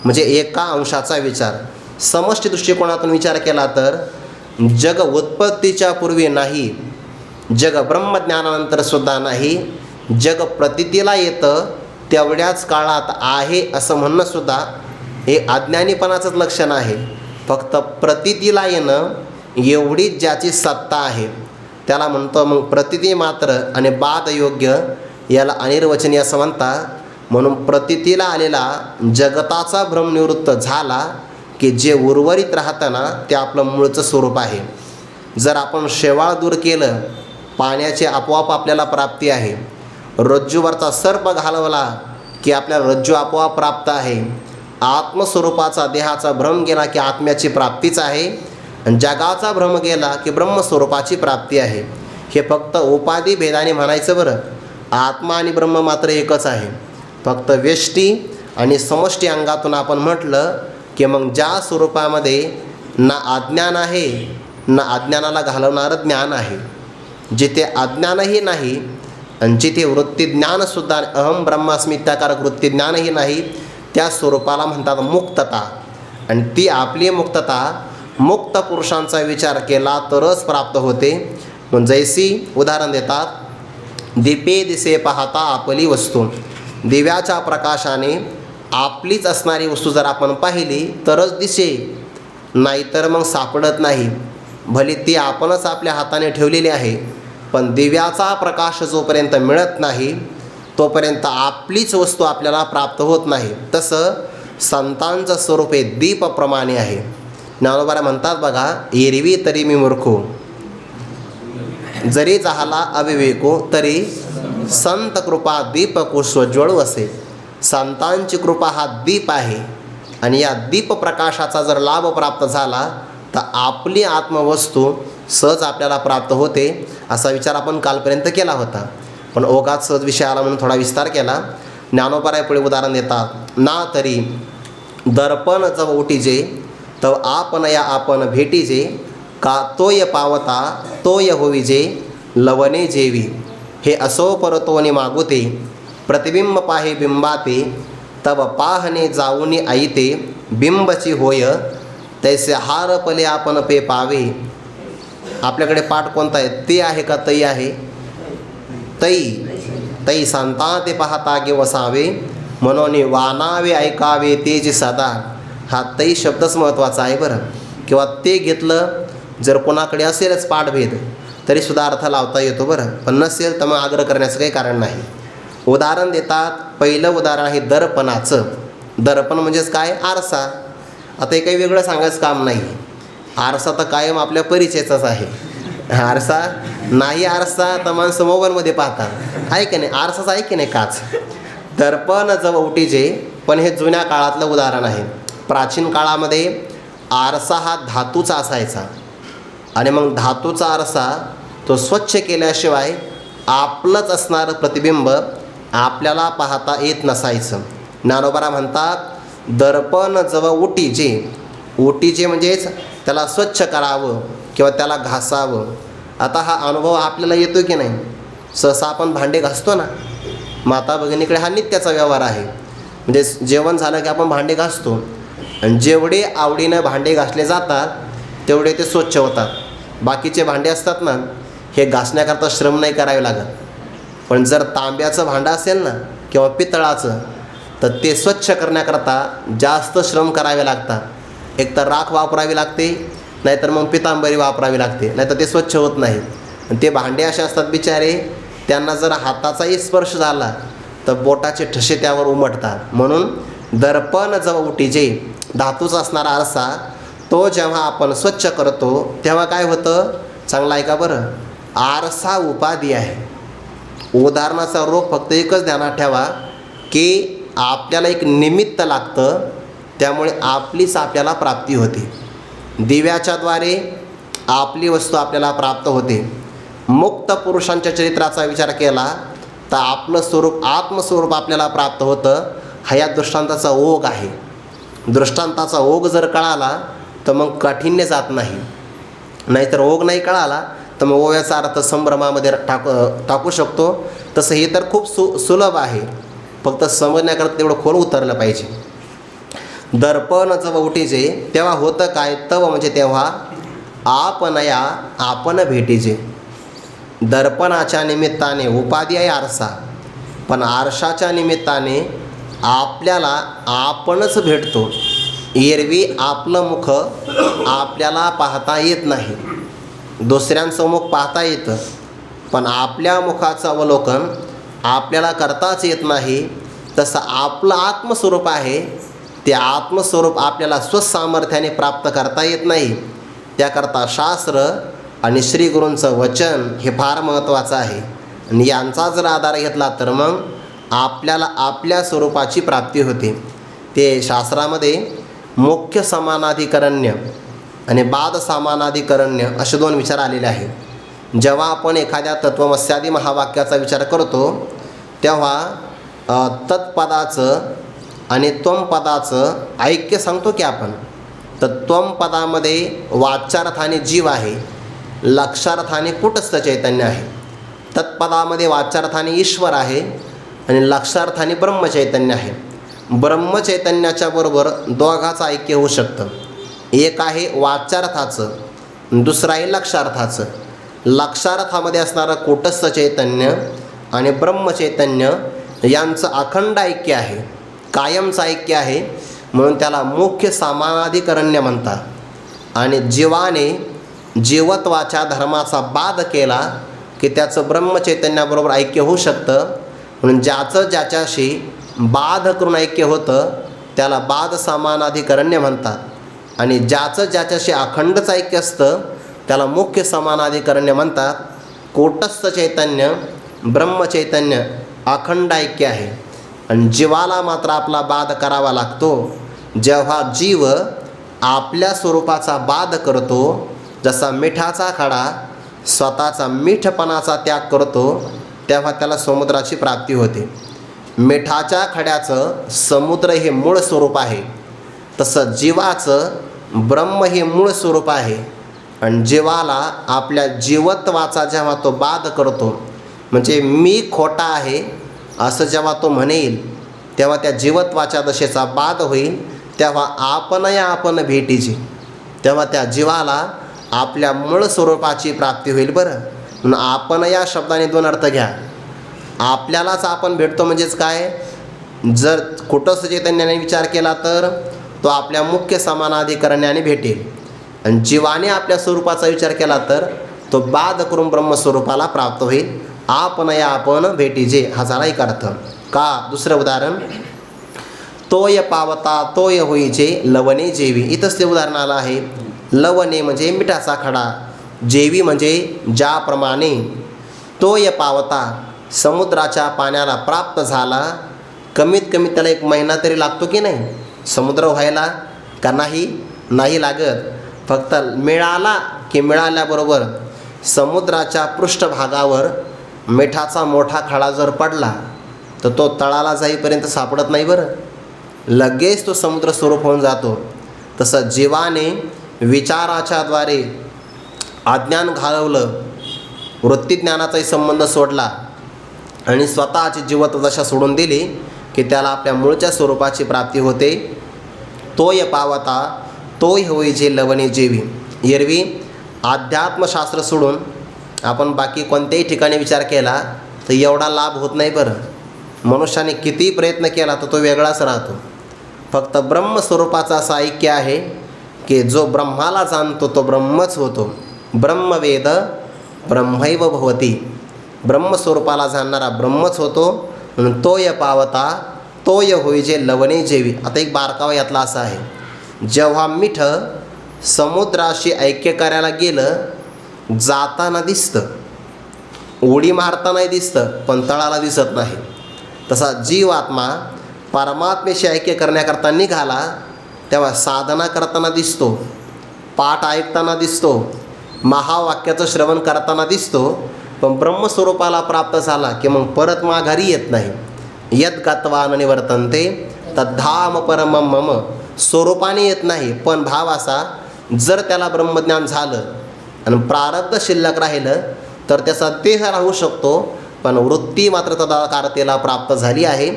म्हणजे एका अंशाचा विचार. समष्टी दृष्टिकोनातून विचार केला तर जग उत्पत्तीच्या पूर्वी नाही, जग ब्रह्मज्ञानानंतर सुद्धा नाही, जग प्रतीतीला येतं तेवढ्याच काळात आहे असं म्हणणं सुद्धा हे अज्ञानीपणाचंच लक्षण आहे. फक्त प्रतीतीला येणं एवढीच ज्याची सत्ता आहे त्याला म्हणतो मग प्रतीती मात्र आणि बादयोग्य याला अनिर्वचनीय असं म्हणतात. म्हणून प्रतीतीला आलेला जगताचा भ्रम निवृत्त झाला की जे उर्वरित राहतं ना ते आपलं मूळचं स्वरूप आहे. जर आपण शेवाळ दूर केलं, पाण्याची आपोआप आपल्याला प्राप्ती आहे. रज्जूवरचा सर्प घालवला की आपल्याला रज्जू आपोआप प्राप्त आहे, आत्मस्वरूपाचा देहाचा भ्रम गेला की आत्म्याची प्राप्तीच आहे, आणि जगाचा भ्रम गेला की ब्रह्मस्वरूपाची प्राप्ती आहे. हे फक्त उपाधी भेदाने म्हणायचं बरं. आत्मा आणि ब्रह्म मात्र एकच आहे. फक्त व्यष्टी आणि समष्टी अंगातून आपण म्हटलं की मग ज्या स्वरूपामध्ये ना अज्ञान आहे ना अज्ञानाला घालवणारं ज्ञान आहे, जिथे अज्ञानही नाही आणि जिथे वृत्तीज्ञानसुद्धा अहम ब्रह्मास्मित्याकारक वृत्तीज्ञानही नाही, त्या स्वरूपाला म्हणतात मुक्तता. आणि ती आपली मुक्तता मुक्त पुरुषांचा विचार केला तरच प्राप्त होते. मग जैसी उदाहरण देतात, दीपे दिसे पाहता आपली वस्तू. दिव्याच्या प्रकाशाने आपलीच असणारी वस्तू जर आपण पाहिली तरच दिसे, नाहीतर मग सापडत नाही. भले ती आपणच आपल्या हाताने ठेवलेली आहे, पण दिव्याचा प्रकाश जोपर्यंत मिळत नाही तोपर्यंत आपलीच वस्तू आपल्याला प्राप्त होत नाही. तसं संतांचं स्वरूप हे दीपप्रमाणे आहे. ज्ञानोबा म्हणतात बघा, एरवी तरी मी मूर्खो, जरी झाला अविवेको, तरी संत कृपा दीप कुस्वज्वळू असे. संतांची कृपा हा दीप आहे, आणि या दीप प्रकाशाचा जर लाभ प्राप्त झाला तर आपली आत्मवस्तू सहज आपल्याला प्राप्त होते. असा विचार आपण कालपर्यंत केला होता, पण ओघात सहज विषय आला म्हणून थोडा विस्तार केला. ज्ञानोबा पुढे उदाहरण देतात, ना तरी दर्पण जव उटीजे तव आपण या आपण भेटीजे, का तोय पावता तोय होविजे लवणे जेवी. हे असो परतोनी मागुते प्रतिबिंब पाहे बिंबाते, तव पाहणे जाऊनी आईते बिंबची होय तैसे हार पले आपण पे पावे. आपल्याकडे पाठ कोणता आहे? ते आहे का तई आहे? तई. तई संता ते पाहता गे वसावे, म्हणून वानावे ऐकावे तेज सदा. हा तई शब्दच महत्त्वाचा आहे बरं. किंवा ते घेतलं जर कोणाकडे असेलच पाठभेद तरीसुद्धा अर्थ लावता येतो बरं, पण नसेल तर मग आग्रह करण्याचं काही कारण नाही. उदाहरण देतात. पहिलं उदाहरण आहे दर्पणाचं. दर्पण म्हणजेच काय? आरसा. आता हे काही वेगळं सांगायचं काम नाही. आरसा तर कायम आपल्या परिचयाचाच आहे. आरसा नाही, आरसा तर माणसं मोबाईलमध्ये पाहतात, आहे की नाही? आरसाच आहे की नाही? काच. दर्पण जव उटीजे, पण हे जुन्या काळातलं उदाहरण आहे. प्राचीन काळामध्ये आरसा हा धातूचा असायचा, आणि मग धातूचा आरसा तो स्वच्छ केल्याशिवाय आपलंच असणारं प्रतिबिंब आपल्याला पाहता येत नसायचं. ज्ञानोबा म्हणतात, दर्पण जव उटीजे. उटीजे म्हणजेच त्याला स्वच्छ करावं किंवा त्याला घासावं. आता हा अनुभव आपल्याला येतो की नाही? सहसा आपण भांडे घासतो ना, माता भगिनीकडे हा नित्याचा व्यवहार आहे. म्हणजे जेवण झालं की आपण भांडे घासतो, आणि जेवढे आवडीनं भांडे घासले जातात तेवढे ते स्वच्छ होतात. बाकीचे भांडे असतात ना, हे घासण्याकरता श्रम नाही करावे लागत. पण जर तांब्याचं भांडं असेल ना किंवा पितळाचं, तर ते स्वच्छ करण्याकरता जास्त श्रम करावे लागतात. एक तर राख वापरावी लागते, नाहीतर मग पितांबरी वापरावी लागते, नाहीतर ते स्वच्छ होत नाहीत. आणि ते भांडे असे असतात बिचारे, त्यांना जर हाताचाही स्पर्श झाला तर बोटाचे ठसे त्यावर उमटतात. म्हणून दर्पण जव उटीजे, धातूचा असणारा आरसा, तो जेव्हा आपण स्वच्छ करतो तेव्हा काय होतं? चांगलं ऐका बरं. आरसा उपाधी आहे. उदाहरणाचा रोग फक्त एकच ध्यानात ठेवा की आपल्याला एक निमित्त लागतं, त्यामुळे आपलीच आपल्याला प्राप्ती होते. दिव्याच्याद्वारे आपली वस्तू आपल्याला प्राप्त होते. मुक्त पुरुषांच्या चरित्राचा विचार केला तर आपलं स्वरूप आत्मस्वरूप आपल्याला प्राप्त होतं. हा या दृष्टांताचा ओघ आहे. दृष्टांताचा ओघ जर कळाला तर मग काठिण्य जात नाही, नाहीतर ओघ नाही कळाला तर मग ओव्याचा अर्थ संभ्रमामध्ये टाकू शकतो. तसं हे तर खूप सुलभ आहे, फक्त समजण्याकरता तेवढं खोल उतरलं पाहिजे. दर्पण जव उटीजे, तेव्हा होतं काय? तव म्हणजे तेव्हा, आपणया आपण भेटीजे. दर्पणाच्या निमित्ताने उपाधी आहे आरसा, पण आरशाच्या निमित्ताने आपल्याला आपणच भेटतो. एरवी आपलं मुख आपल्याला पाहता येत नाही, दुसऱ्यांचं मुख पाहता येतं, पण आपल्या मुखाचं अवलोकन आपल्याला करताच येत नाही. तसं आपलं आत्मस्वरूप आहे, ते आत्मस्वरूप आपल्याला स्वसामर्थ्याने प्राप्त करता येत नाही. त्याकरता शास्त्र आणि श्रीगुरूंचं वचन हे फार महत्त्वाचं आहे. आणि यांचा जर आधार घेतला तर मग आपल्याला आपल्या स्वरूपाची प्राप्ती होते. ते शास्त्रामध्ये मुख्य समानाधिकरण्य आणि बाद समानाधिकरण्य असे दोन विचार आलेले आहेत. जेव्हा आपण एखाद्या तत्वमस्यादी महावाक्याचा विचार करतो तेव्हा तत्पदाचं आणि त्वम पदाचं ऐक्य सांगतो की आपण. तर त्वम पदामध्ये वाच्यार्थाने जीव आहे, लक्षार्थाने कुटस्थ चैतन्य आहे. तत्पदामध्ये वाच्यार्थाने ईश्वर आहे आणि लक्षार्थाने ब्रह्मचैतन्य आहे. ब्रह्मचैतन्याच्या बरोबर दोघाचं ऐक्य होऊ शकतं. एक आहे वाच्यार्थाचं, दुसरं आहे लक्षार्थाचं. लक्षार्थामध्ये असणारं कूटस्थ चैतन्य आणि ब्रह्मचैतन्य यांचं अखंड ऐक्य आहे, कायमचं ऐक्य आहे, म्हणून त्याला मुख्य समानाधिकरण्य म्हणतात. आणि जीवाने जीवत्वाच्या धर्माचा बाध केला की त्याचं ब्रह्मचैतन्याबरोबर ऐक्य होऊ शकतं. म्हणून ज्याचं ज्याच्याशी बाध करून ऐक्य होतं त्याला बाध समानाधिकरण्य म्हणतात. आणि ज्याचं ज्याच्याशी अखंडच ऐक्य असतं त्याला मुख्य समानाधिकरण्य म्हणतात. कूटस्थ चैतन्य ब्रह्मचैतन्य अखंड ऐक्य आहे. आणि जीवाला मात्र आपला बाध करावा लागतो जेव्हा जीव आपल्या स्वरूपाचा बाध करतो. जसा मिठाचा खडा स्वतःचा मीठपणाचा त्याग करतो तेव्हा त्याला समुद्राची प्राप्ती होते. मिठाच्या खड्याचं समुद्र हे मूळ स्वरूप आहे, तसं जीवाचं ब्रह्म हे मूळ स्वरूप आहे. आणि जीवाला आपल्या जीवत्वाचा जेव्हा तो बाध करतो, म्हणजे मी खोटा आहे असं जेव्हा तो म्हणेल तेव्हा त्या जीवत्वाच्या दशेचा बाध होईल. तेव्हा आपण भेटीची, तेव्हा त्या जीवाला आपल्या मूळ स्वरूपाची प्राप्ती होईल. बरं, म्हणून आपण या शब्दाने दोन अर्थ घ्या. आपल्यालाच आपण भेटतो म्हणजेच काय, जर कुटस्थ चैतन्याने विचार केला तर तो आपल्या मुख्य समानाधिकरण्याने भेटेल. आणि जीवाने आपल्या स्वरूपाचा विचार केला तर तो बाध करून ब्रह्मस्वरूपाला प्राप्त होईल. आपण भेटीजे हा झाला एक अर्थ. का दुसरं उदाहरण, तोय पावता तोय होईचे लवणे जेवी. इथंच ते उदाहरण आलं आहे. लवणे म्हणजे मिठाचा खडा, जेवी म्हणजे ज्याप्रमाणे. तोय पावता समुद्राच्या पाण्याला प्राप्त झाला, कमीत कमी त्याला 1 महिना तरी लागतो की नाही समुद्र व्हायला, का नाही लागत. फक्त मिळाला की मिळाल्याबरोबर समुद्राच्या पृष्ठभागावर मिठाचा मोठा खडा जर पडला तर तो तळाला जाईपर्यंत सापडत नाही. बरं, लगेच तो समुद्र स्वरूप होऊन जातो. तसं जीवाने विचाराच्याद्वारे अज्ञान घालवलं, वृत्तीज्ञानाचाही संबंध सोडला आणि स्वतःची जीवत्वदशा सोडून दिली की त्याला आपल्या मूळच्या स्वरूपाची प्राप्ती होते. तोय पावता तोय होईचे लवणे जेवी. एरवी अध्यात्मशास्त्र सोडून आपण बाकी कोणत्याही ठिकाणी विचार केला तर एवढा लाभ होत नाही. बरं, मनुष्याने कितीही प्रयत्न केला तर तो वेगळाच राहतो. फक्त ब्रह्मस्वरूपाचा असं ऐक्य आहे की जो ब्रह्माला जाणतो तो ब्रह्मच होतो. ब्रह्मवेद ब्रह्मैव भवती. ब्रह्मस्वरूपाला जाणणारा ब्रह्मच होतो. म्हणून तोय पावता तोय होईजे लवणे जेवी. आता एक बारकावा यातला असा आहे, जेव्हा मीठ समुद्राशी ऐक्य करायला गेलं जाताना दिसतं, उडी मारतानाही दिसतं, पण तळाला दिसत नाही. तसा जीवात्मा परमात्मेशी ऐक्य करण्याकरता निघाला तेव्हा साधना करताना दिसतो, पाठ ऐकताना दिसतो, महावाक्याचं श्रवण करताना दिसतो, पण ब्रह्मस्वरूपाला प्राप्त झाला की मग परत माघारी येत नाही. यद गत्वा न निवर्तन्ते तद्धाम परमं मम. स्वरूपाने येत नाही, पण भाव असा, जर त्याला ब्रह्मज्ञान झालं आणि प्रारब्ध शिल्लक राहिलं तर त्याचा देह राहू शकतो, पण वृत्ती मात्र तदाकारतेला प्राप्त झाली आहे.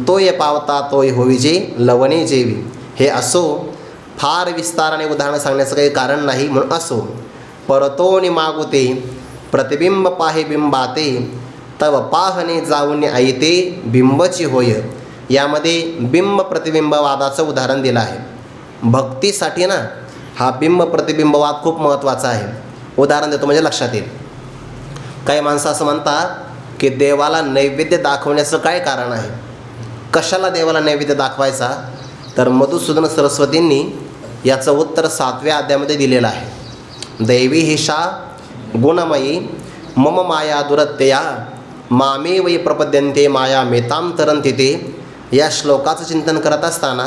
तोय पावता तोय होईजे लवणे जेवी. हे असो, फार विस्ताराने उदाहरण सांगण्याचं काही कारण नाही, म्हणून असो. परतोनी मागुते प्रतिबिंब पाहे बिंबाते तव पाहणे जाऊन ऐते बिंबची होय. यामध्ये बिंब प्रतिबिंबवादाचं उदाहरण दिलं आहे. भक्तीसाठी ना हा बिंब प्रतिबिंबवाद खूप महत्त्वाचा आहे. उदाहरण देतो म्हणजे लक्षात येईल. काही माणसं असं म्हणतात की देवाला नैवेद्य दाखवण्याचं काय कारण आहे, कशाला देवाला नैवेद्य दाखवायचा, तर मधुसूदन सरस्वतींनी याचं उत्तर 7व्या अध्यायामध्ये दिलेलं आहे. दैवी हिषा गुणमयी मम माया दुरत्यया मामे वै प्रपद्यन्ते माया मेताम तरंती ते. या श्लोकाचं चिंतन करत असताना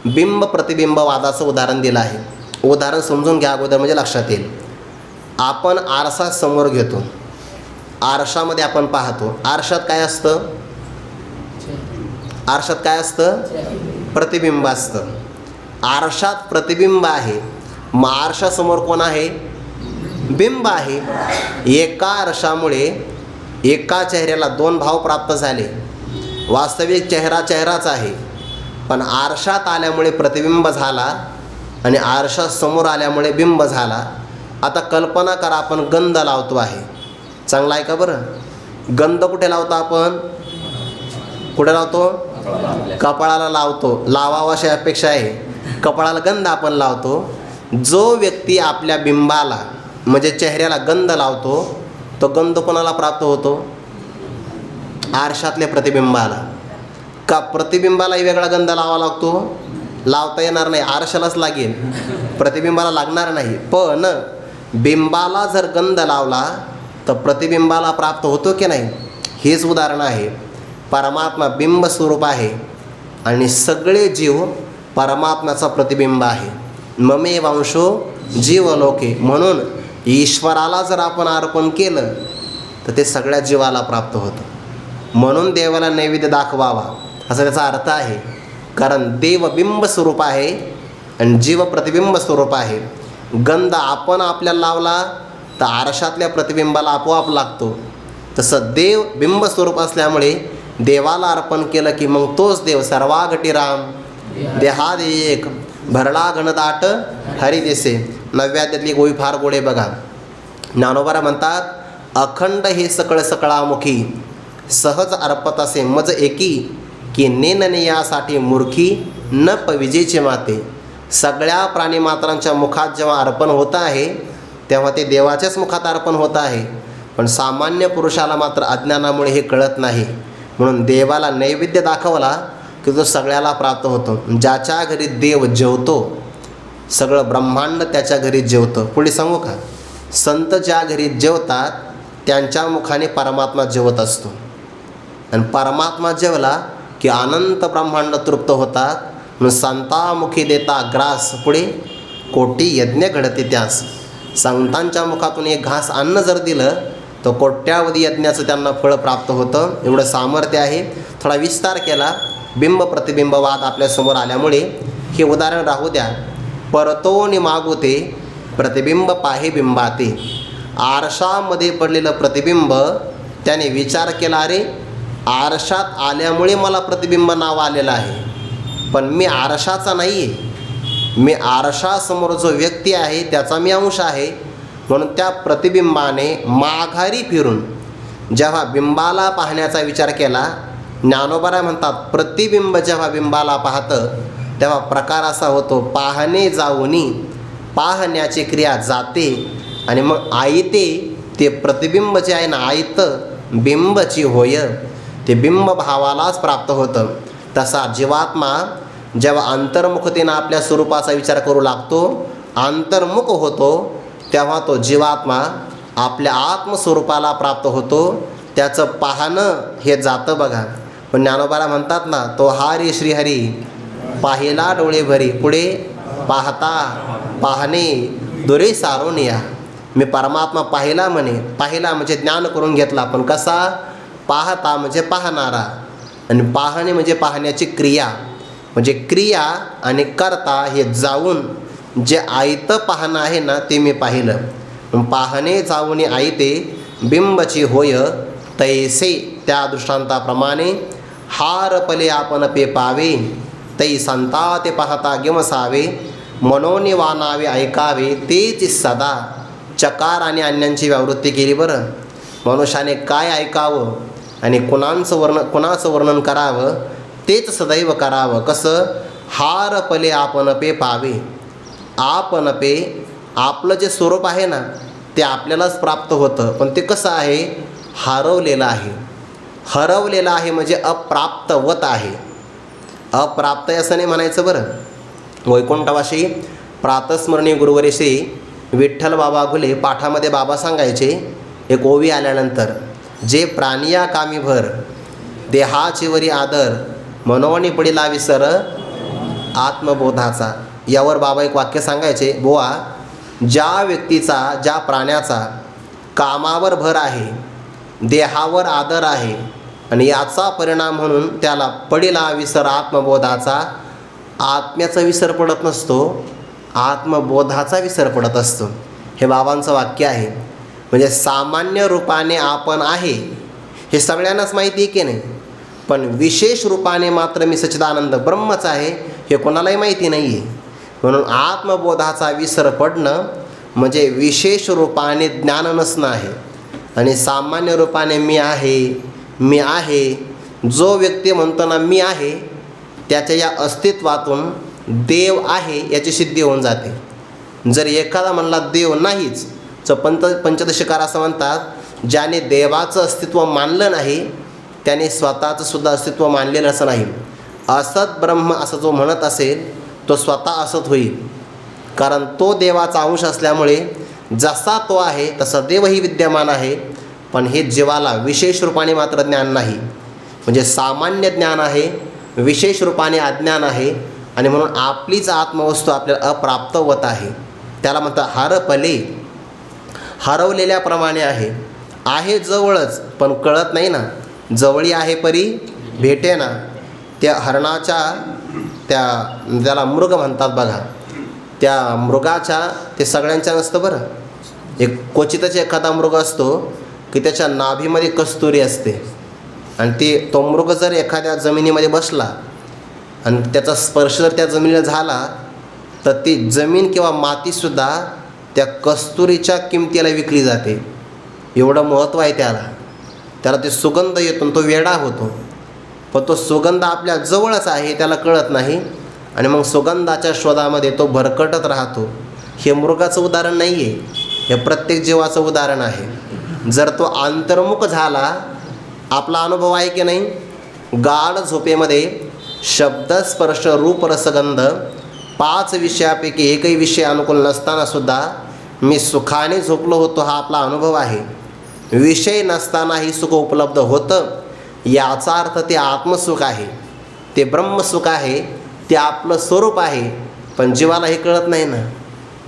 बिंब प्रतिबिंब वादाचं उदाहरण दिलं आहे. उदाहरण समजून घ्या अगोदर म्हणजे लक्षात येईल. आपण आरसा समोर घेतो, आरशामध्ये आपण पाहतो. आरशात काय असतं? आरशात काय असतं? प्रतिबिंब असतं. आरशात प्रतिबिंब आहे, मग आरशासमोर कोण आहे? बिंब आहे. एका आरशामुळे एका चेहऱ्याला दोन भाव प्राप्त झाले. वास्तविक चेहरा चेहराच आहे, पण आरशात आल्यामुळे प्रतिबिंब झाला आणि आरशासमोर आल्यामुळे बिंब झाला. आता कल्पना करा, आपण गंध लावतो आहे. चांगला आहे का बरं? गंध कुठे लावतो आपण? कुठे लावतो? कपाळाला लावतो. लावावा अशी अपेक्षा आहे. कपाळाला गंध आपण लावतो. जो व्यक्ती आपल्या बिंबाला म्हणजे चेहऱ्याला गंध लावतो, तो गंध कोणाला प्राप्त होतो? आरशातल्या प्रतिबिंबाला. का प्रतिबिंबालाही वेगळा गंध लावा लागतो? लावता येणार नाही, आरशालाच लागेल, प्रतिबिंबाला लागणार नाही. पण बिंबाला जर गंध लावला तर प्रतिबिंबाला प्राप्त होतो की नाही? हेच उदाहरण आहे. परमात्मा बिंब स्वरूप आहे आणि सगळे जीव परमात्म्याचा प्रतिबिंब आहे. ममे वांशो जीवलोके. म्हणून ईश्वराला जर आपण अर्पण केलं तर ते सगळ्या जीवाला प्राप्त होतं. म्हणून देवाला नैवेद्य दाखवावा असा त्याचा अर्थ आहे. कारण देव बिंब स्वरूप आहे आणि जीव प्रतिबिंब स्वरूप आहे. गंध आपण आपल्याला लावला तर आरशातल्या प्रतिबिंबाला आपोआप लागतो. तसं देव बिंब स्वरूप असल्यामुळे देवाला अर्पण केलं की मग तोच देव सर्वाघटी राम देहाद एक भरला घनदाट हरी दिसे. 9व्या अध्यायातली गोळी फार गोडे बघा. ज्ञानोबा म्हणतात, अखंड हे सकळ सकळामुखी सहज अर्पत असे मज एकी की नेनने यासाठी मूर्खी न पविजेचे माते. सगळ्या प्राणीमात्रांच्या मुखात जेव्हा अर्पण होत आहे तेव्हा ते देवाच्याच मुखात अर्पण होत आहे. पण सामान्य पुरुषाला मात्र अज्ञानामुळे हे कळत नाही. म्हणून देवाला नैवेद्य दाखवला की तो सगळ्याला प्राप्त होतो. ज्याच्या घरी देव जेवतो सगळं ब्रह्मांड त्याच्या घरी जेवतं. पुढे सांगू का? संत ज्या घरी जेवतात त्यांच्या मुखाने परमात्मा जेवत असतो. आणि परमात्मा जेवला की अनंत ब्रह्मांड तृप्त होतात. म्हणून संतामुखी देता ग्रास पुढे कोटी यज्ञ घडते त्यास. संतांच्या मुखातून एक घास अन्न जर दिलं तर कोट्यावधी यज्ञाचं त्यांना फळ प्राप्त होतं. एवढं सामर्थ्य आहे. थोडा विस्तार केला. बिंब प्रतिबिंबवाद आपल्यासमोर आल्यामुळे हे उदाहरण राहू द्या. परतोनी मागुते प्रतिबिंब पाहे बिंबाते. आरशामध्ये पडलेलं प्रतिबिंब त्याने विचार केला, अरे आरशात आल्यामुळे मला प्रतिबिंब नाव आलेलं आहे, पण मी आरशाचा नाही आहे. मी आरशासमोर जो व्यक्ती आहे त्याचा मी अंश आहे. म्हणून त्या प्रतिबिंबाने माघारी फिरून जेव्हा बिंबाला पाहण्याचा विचार केला, ज्ञानोबा म्हणतात प्रतिबिंब जेव्हा बिंबाला पाहतं तेव्हा प्रकार असा होतो, पाहणे जाऊनी पाहण्याची क्रिया जाते आणि मग आयते ते प्रतिबिंब जे आहे ना, आयतं बिंबची होय, ते बिंब भावालाच प्राप्त होतं. तसा जीवात्मा जेव्हा अंतर्मुखतेनं आपल्या स्वरूपाचा विचार करू लागतो, अंतर्मुख होतो, तेव्हा तो जीवात्मा आपल्या आत्मस्वरूपाला प्राप्त होतो. त्याचं पाहणं हे जातं बघा. पण ज्ञानोबाला म्हणतात ना, तो हारी श्रीहरी पाहिला डोळे भरी. पुढे पाहता पाहणे दुरे सारून या. मी परमात्मा पाहिला म्हणे. पाहिला म्हणजे ज्ञान करून घेतला. पण कसा? पाहता म्हणजे पाहणारा, आणि पाहणे म्हणजे पाहण्याची क्रिया. म्हणजे क्रिया आणि कर्ता हे जाऊन जे आयतं पाहणं आहे ना ते मी पाहिलं. पाहणे जाऊन आयते बिंबची होय तैसे. त्या दृष्टांताप्रमाणे हार पले आपण पे पावे तै संता ते पाहता गिमसावे. मनोनी वानावे ऐकावे तेच सदा. चकार आणि अन्यांची व्यावृत्ती केली बरं. मनुष्याने काय ऐकावं आणि कुणाचं वर्णन करावं तेच सदैव करावं. कसं? हार पले आपण पे पावे. आपण पे आपलं जे स्वरूप आहे ना ते आपल्यालाच प्राप्त होतं, पण ते कसं आहे? हरवलेलं आहे. हरवलेलं आहे म्हणजे अप्राप्तवत आहे. अप्राप्त असं नाही म्हणायचं बरं. वैकुंठवासी प्रातस्मरणीय गुरुवरी श्री विठ्ठल बाबा घुले पाठामध्ये बाबा सांगायचे, एक ओवी आल्यानंतर, जे प्राणिया कामी भर, देहाची वरी आदर, मनोवणी पडिला विसर आत्मबोधाचा. यावर बाबा एक वाक्य सांगायचे, बुवा, ज्या व्यक्तीचा, ज्या प्राण्याचा कामावर भर आहे, देहावर आदर आहे आणि याचा परिणाम म्हणून त्याला पडिला विसर आत्मबोधाचा, आत्म्याचा विसर पडत नसतो, आत्मबोधाचा विसर पडत असतो. हे बाबांचं वाक्य आहे. म्हणजे सामान्य रूपाने आपण आहे हे सगळ्यांनाच माहिती आहे की नाही, पण विशेष रूपाने मात्र मी सच्चिदानंद ब्रह्मच आहे हे कोणालाही माहिती नाही आहे. म्हणून आत्मबोधाचा विसर पडणं म्हणजे विशेष रूपाने ज्ञान नसणं आहे. आणि सामान्य रूपाने मी आहे, मी आहे, जो व्यक्ती म्हणतो ना मी आहे, त्याच्या या अस्तित्वातून देव आहे याची सिद्धी होऊन जाते. जर एखादा म्हणला देव नाहीच, तर पंचदशीकार असं म्हणतात, ज्याने देवाचं अस्तित्व मानलं नाही त्याने स्वतःचं सुद्धा अस्तित्व मानलेलं असं नाही. असत ब्रह्म असं जो म्हणत असेल तो स्वतः असत होईल, कारण तो देवाचा अंश असल्यामुळे जसा तो आहे तसा देवही विद्यमान आहे. पण हे जीवाला विशेष रूपाने मात्र ज्ञान नाही. म्हणजे सामान्य ज्ञान आहे, विशेष रूपाने अज्ञान आहे. आणि म्हणून आपलीच आत्मवस्तू आपल्याला अप्राप्त होत आहे. त्याला म्हणतात हरपले, हरवलेल्याप्रमाणे आहे. आहे जवळच पण कळत नाही ना, जवळी आहे परी भेटे ना. त्या हरणाच्या त्याला मृग म्हणतात बघा, त्या मृगाच्या, ते सगळ्यांच्या नसतं बरं, एक क्वचितच एखादा मृग असतो की त्याच्या नाभीमध्ये कस्तुरी असते आणि तो मृग जर एखाद्या जमिनीमध्ये बसला आणि त्याचा स्पर्श जर त्या जमिनीला झाला तर ती जमीन किंवा मातीसुद्धा त्या कस्तुरीच्या किमतीला विकली जाते. एवढं महत्त्व आहे त्याला ते सुगंध येतो, तो वेडा होतो. पण तो सुगंध आपल्या जवळच आहे त्याला कळत नाही आणि मग सुगंधाच्या शोधामध्ये तो भरकटत राहतो. हे मृगाचं उदाहरण नाही आहे, हे प्रत्येक जीवाचं उदाहरण आहे. जर तो अंतर्मुख झाला, आपला अनुभव आहे की नाही, गाढ झोपेमध्ये शब्द स्पर्श रूप रसगंध 5 विषयापैकी एकही विषय अनुकूल नसतानासुद्धा मी सुखाने झोपलो होतो, हा आपला अनुभव आहे. विषय नसतानाही सुख उपलब्ध होतं, याचा अर्थ ते आत्मसुख आहे, ते ब्रह्मसुख आहे, ते आपलं स्वरूप आहे. पण जीवाला हे कळत नाही ना.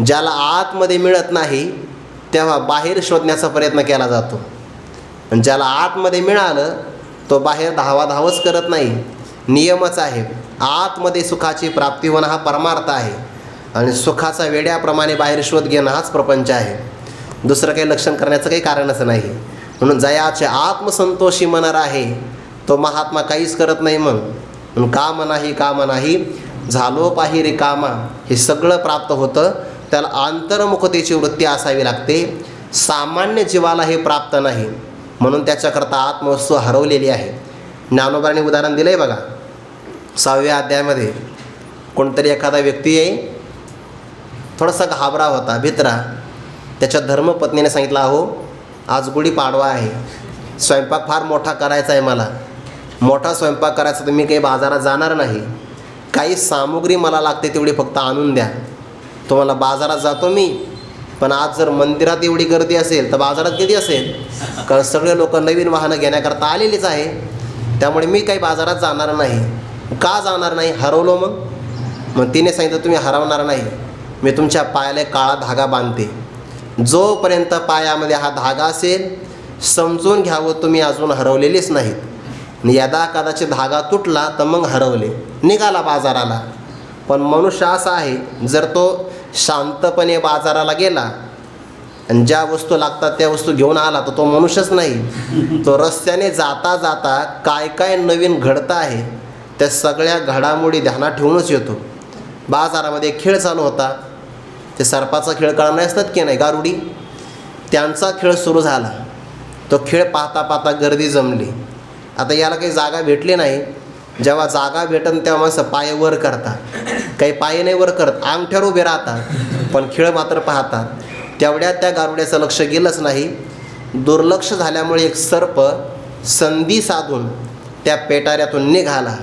ज्याला आतमध्ये मिळत नाही तेव्हा बाहेर शोधण्याचा प्रयत्न केला जातो, आणि ज्याला आतमध्ये मिळालं तो बाहेर धावाधावच करत नाही. नियमच आहे, आतमध्ये सुखाची प्राप्ती होणं हा परमार्थ आहे आणि सुखाचा वेड्याप्रमाणे बाहेर शोध घेणं हाच प्रपंच आहे. दुसरं काही लक्षण करण्याचं काही कारणच नाही. म्हणून जयाचे आत्मसंतोषी मन आहे तो महात्मा काहीच करत नाही. म्हणून काम नाही झालो पाही रे कामा, हे सगळं प्राप्त होतं. त्याला अंतर्मुखतेची वृत्ती असावी लागते. सामान्य जीवाला हे प्राप्त नाही, म्हणून त्याच्याकरता आत्मवस्तू हरवलेली आहे. ज्ञानोबांनी उदाहरण दिलं आहे बघा, 6व्या अध्यायामध्ये. कोणतरी एखादा व्यक्ती आहे, थोडासा घाबरा होता, भित्रा. त्याच्या धर्मपत्नीने सांगितलं, अहो आज गुढीपाडवा आहे, स्वयंपाक फार मोठा करायचा आहे, मला मोठा स्वयंपाक करायचा, तर मी काही बाजारात जाणार नाही, काही सामुग्री मला लागते तेवढी फक्त आणून द्या. तुम्हाला बाजारात जातो मी, पण आज जर मंदिरात एवढी गर्दी असेल तर बाजारात किती असेल, कारण सगळे लोक नवीन वाहनं घेण्याकरता आलेलीच आहे. त्यामुळे मी काही बाजारात जाणार नाही. का जाणार नाही, हरवलो मग तिने सांगितलं, तुम्ही हरवणार नाही, मी तुमच्या पायाला काळा धागा बांधते. जोपर्यंत पायामध्ये हा धागा असेल समजून घ्यावं तुम्ही अजून हरवलेलेच नाहीत. यदा कदाचित धागा तुटला तर मग हरवले, निघाला बाजाराला. पण मनुष्य असा आहे, जर तो शांतपणे बाजाराला गेला आणि ज्या वस्तू लागतात त्या वस्तू घेऊन आला तर तो मनुष्यच नाही. तो रस्त्याने जाता जाता काय काय नवीन घडतं आहे त्या सगळ्या घडामोडी ध्यानात ठेवूनच येतो. बाजारामध्ये खेळ चालू होता, ते सर्पाचा खेळ कळणार असतात की नाही, गारुडी, त्यांचा खेळ सुरू झाला. तो खेळ पाहता पाहता गर्दी जमली. आता याला काही जागा भेटली नाही. जेव्हा जागा भेटन तेव्हा माणसं पाय वर करतात, काही पाय नाही वर करत, अंगठ्यावर उभे राहतात, पण खेळ मात्र पाहतात. तेवढ्यात त्या गारुड्याचं लक्ष गेलंच नाही. दुर्लक्ष झाल्यामुळे एक सर्प संधी साधून त्या पेटाऱ्यातून निघाला.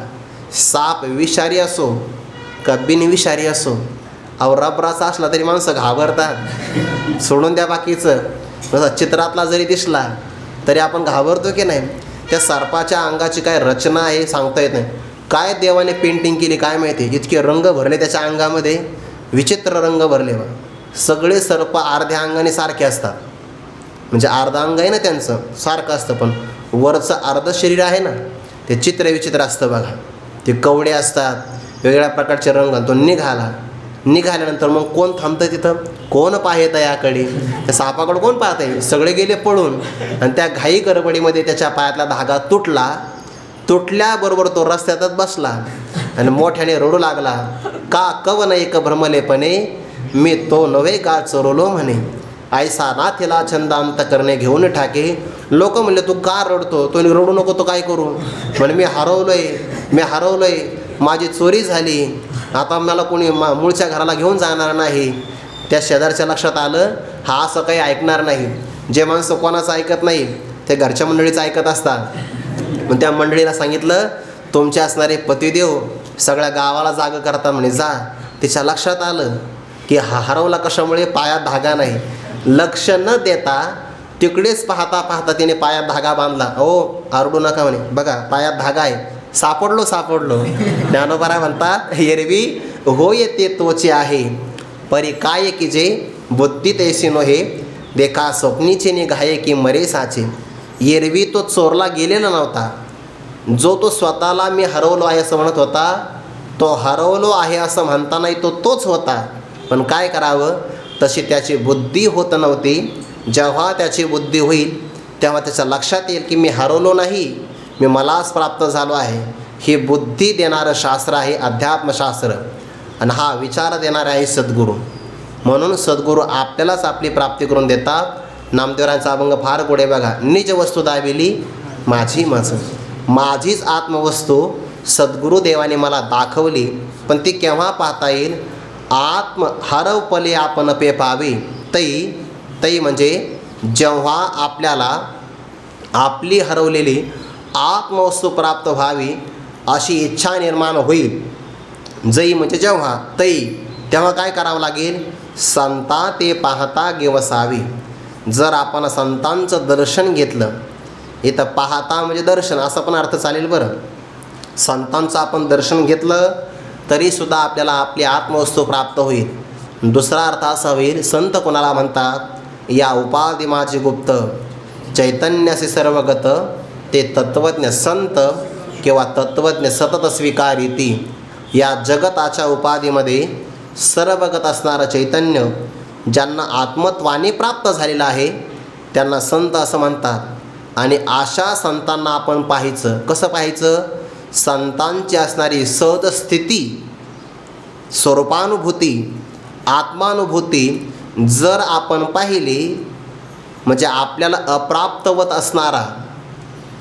साप विषारी असो का बिनविषारी असो, अहो रबराचा असला तरी माणसं घाबरतात, सोडून द्या बाकीचं. जसं चित्रातला जरी दिसला तरी आपण घाबरतो की नाही? त्या सर्पाच्या अंगाची काय रचना आहे सांगता येत नाही. काय देवाने पेंटिंग केली काय माहिती, इतके रंग भरले त्याच्या अंगामध्ये, विचित्र रंग भरले. सगळे सर्प अर्ध्या अंगाने सारखे असतात, म्हणजे अर्धा अंग आहे ना त्यांचं सारखं असतं, पण वरचं अर्ध शरीर आहे ना ते चित्र विचित्र असतं बघा. ते कवडे असतात, वेगवेगळ्या प्रकारचे रंग. तो निघाल्यानंतर मग कोण थांबतं तिथं? कोण पाहत आहे याकडे? त्या सापाकडं कोण पाहत आहे? सगळे गेले पळून. आणि त्या घाई गडबडीमध्ये त्याच्या पायातला धागा तुटल्याबरोबर तो रस्त्यातच बसला आणि मोठ्याने रडू लागला. का कवन एक भ्रमलेपणे, मी तो नवे का चोरलो म्हणे. ऐसा नाथेला छंद अंत करणे घेऊन ठाके. लोक म्हणले तू का रडतो? तो रडू नको, तो काय करू? म्हणे मी हरवलोय, माझी चोरी झाली, आता मला कोणी मूळच्या घराला घेऊन जाणार नाही. त्या शेजारच्या लक्षात आलं हा असं काही ऐकणार नाही. जे माणसं कोणाचं ऐकत नाही ते घरच्या मंडळीचं ऐकत असतात. मग त्या मंडळीला सांगितलं तुमचे असणारे पतिदेव सगळ्या गावाला जाग करतात म्हणे, जा. तिच्या लक्षात आलं की हा हरवला कशामुळे? पायात धागा नाही. लक्ष न देता तिकडेच पाहता तिने पायात धागा बांधला. आरडू नका म्हणे, बघा पायात धागा आहे, सापडलो. ज्ञानोबा म्हणतात एरवी हो येते तोचे आहे, परी काय की जे बुद्धी तैसी नोहे, देखा स्वप्नीचे निघाये की मरे साचे. एरवी तो चोरला गेलेला नव्हता. जो तो स्वतःला मी हरवलो आहे असं म्हणत होता, तो हरवलो आहे असं म्हणतानाही तोच होता. पण काय करावं, तशी त्याची बुद्धी होत नव्हती. जेव्हा त्याची बुद्धी होईल तेव्हा त्याच्या लक्षात येईल की मी हरवलो नाही, मी मलाच प्राप्त झालो आहे. ही बुद्धी देणारं शास्त्र आहे अध्यात्मशास्त्र, आणि हा विचार देणारे आहे सद्गुरू. म्हणून सद्गुरू आपल्यालाच आपली प्राप्ती करून देतात. नामदेवरांचा अभंग फार गोड आहे बघा. निज वस्तू दाविली माझीच आत्मवस्तू सद्गुरू देवाने मला दाखवली, पण ती केव्हा पाहता येईल? हरवपले आपण पे पावे. तै म्हणजे जेव्हा आपल्याला आपली हरवलेली आत्मवस्तू प्राप्त व्हावी अशी इच्छा निर्माण होईल. जै म्हणजे जेव्हा, तेव्हा काय करावं लागेल? संता ते पाहता गेवसावी. जर आपण संतांचं दर्शन घेतलं, इथं पाहता म्हणजे दर्शन असा पण अर्थ चालेल बरं. संतांचं आपण दर्शन घेतलं तरीसुद्धा आपल्याला आपली आत्मवस्तू प्राप्त होईल. दुसरा अर्थ असा होईल, संत कोणाला म्हणतात? या उपाधी माझी गुप्त, चैतन्याचे सर्वगत, ते तत्त्वज्ञ संत किंवा तत्त्वज्ञ सतत स्वीकारिती. या जगताच्या उपाधीमध्ये सर्वगत असणारं चैतन्य ज्यांना आत्मत्वाने प्राप्त झालेलं आहे त्यांना संत असं म्हणतात. आणि अशा संतांना आपण पाहायचं. कसं पाहायचं? संतांची असणारी सहज स्थिती, स्वरूपानुभूती, आत्मानुभूती जर आपण पाहिली, म्हणजे आपल्याला अप्राप्तवत असणारा,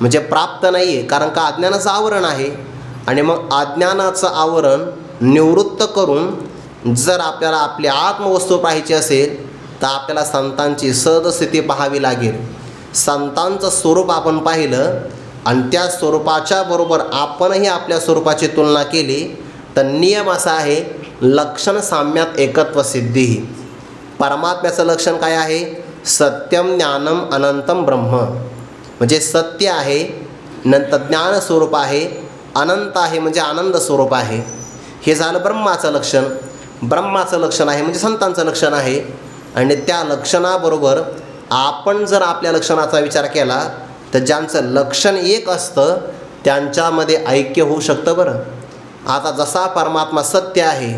म्हणजे प्राप्त नाही आहे, कारण का अज्ञानाचं आवरण आहे. आणि मग अज्ञानाचं आवरण निवृत्त करून जर आपल्याला आपली आत्मवस्तू पाहायची असेल तर आपल्याला संतांची सहज स्थिती पाहावी लागेल. संतांचं स्वरूप आपण पाहिलं आणि त्या स्वरूपाच्या बरोबर आपणही आपल्या स्वरूपाची तुलना केली तर नियम असा आहे, लक्षण साम्यात एकत्व सिद्धी. परमात्म्याचं लक्षण काय आहे? सत्यम ज्ञानम अनंतम ब्रह्म. म्हणजे सत्य आहे, नंतर ज्ञान स्वरूप आहे, अनंत आहे म्हणजे आनंद स्वरूप आहे. हे झालं ब्रह्माचं लक्षण. ब्रह्माचं लक्षण आहे म्हणजे संतांचं लक्षण आहे. आणि त्या लक्षणाबरोबर आपण जर आपल्या लक्षणाचा विचार केला तर ज्यांचं लक्षण एक असतं त्यांच्यामध्ये ऐक्य होऊ शकतं बरं. आता जसा परमात्मा सत्य आहे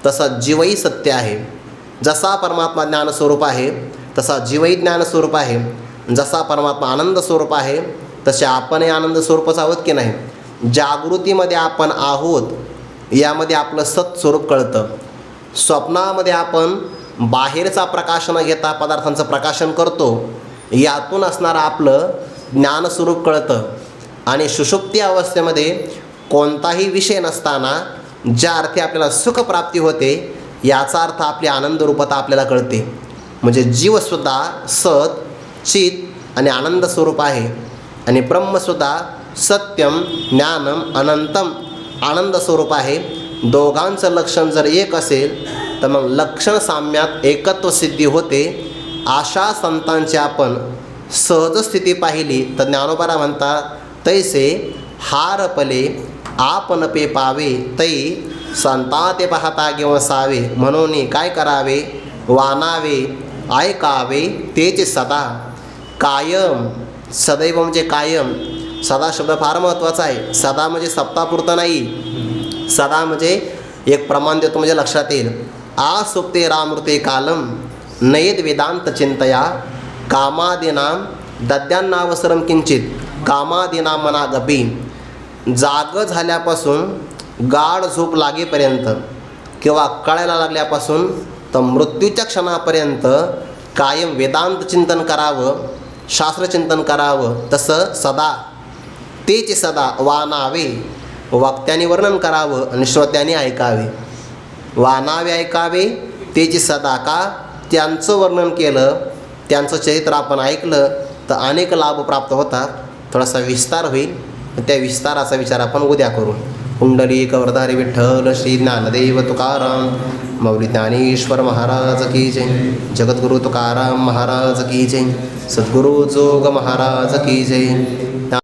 तसा जीवही सत्य आहे. जसा परमात्मा ज्ञानस्वरूप आहे तसा जीवही ज्ञानस्वरूप आहे. जसा परमात्मा आनंद स्वरूप आहे तसे आपणही आनंद स्वरूपच आहोत की नाही. जागृतीमध्ये आपण आहोत यामध्ये आपलं सत्स्वरूप कळतं. स्वप्नामध्ये आपण बाहेरचा प्रकाश न घेता पदार्थांचं प्रकाशन करतो, यातून असणारं आपलं ज्ञानस्वरूप कळतं. आणि सुषुप्ती अवस्थेमध्ये कोणताही विषय नसताना ज्या अर्थी आपल्याला सुखप्राप्ती होते याचा अर्थ आपली आनंदरूपता आपल्याला कळते. म्हणजे जीवसुद्धा सत, चित आणि आनंद स्वरूप आहे. आणि ब्रह्मसुद्धा सत्यम, ज्ञानम, अनंतम आनंद स्वरूप आहे. दोघांचं लक्षण जर एक असेल तर मग लक्षण साम्यात एकत्व सिद्धी होते. अशा संतांचे आपण सहज स्थिती पाहिली तर ज्ञानोबारा म्हणतात, तैसे हार पले आपण पे पावे, तै संता ते पाहता घेवसावे. म्हणून काय करावे, वानावे ऐकावे तेच सदा. कायम, सदैव म्हणजे कायम. सदा शब्द फार महत्त्वाचा आहे. सदा म्हणजे सप्तापुरता नाही, सदा म्हणजे एक प्रमाण देतो म्हणजे लक्षात येईल. आ सुप्ते रामृते कालम नयेद वेदांत चिंतया, कामादीनाम दद्यांनावसरम किंचित कामादीना मना गपी. जाग झाल्यापासून गाढ झोप लागेपर्यंत किंवा कळायला लागल्यापासून तर मृत्यूच्या क्षणापर्यंत कायम वेदांत चिंतन करावं, शास्त्रचिंतन करावं. तसं सदा तेच सदा वानावे, वक्त्याने वर्णन करावं आणि श्रोत्याने ऐकावे. वानावे ऐकावे तेच सदा. का, त्यांचं वर्णन केलं, त्यांचं चरित्र आपण ऐकलं तर अनेक लाभ प्राप्त होतात. थोडासा विस्तार होईल, त्या विस्ताराचा विचार आपण उद्या करू. पुंडलिक वरदारी विठ्ठल श्री ज्ञानदेव तुकाराम मौली ज्ञानेश्वर महाराज की जय. जगद्गुरु तुकाराम महाराज की जय. सद्गुरु जोग महाराज की जय.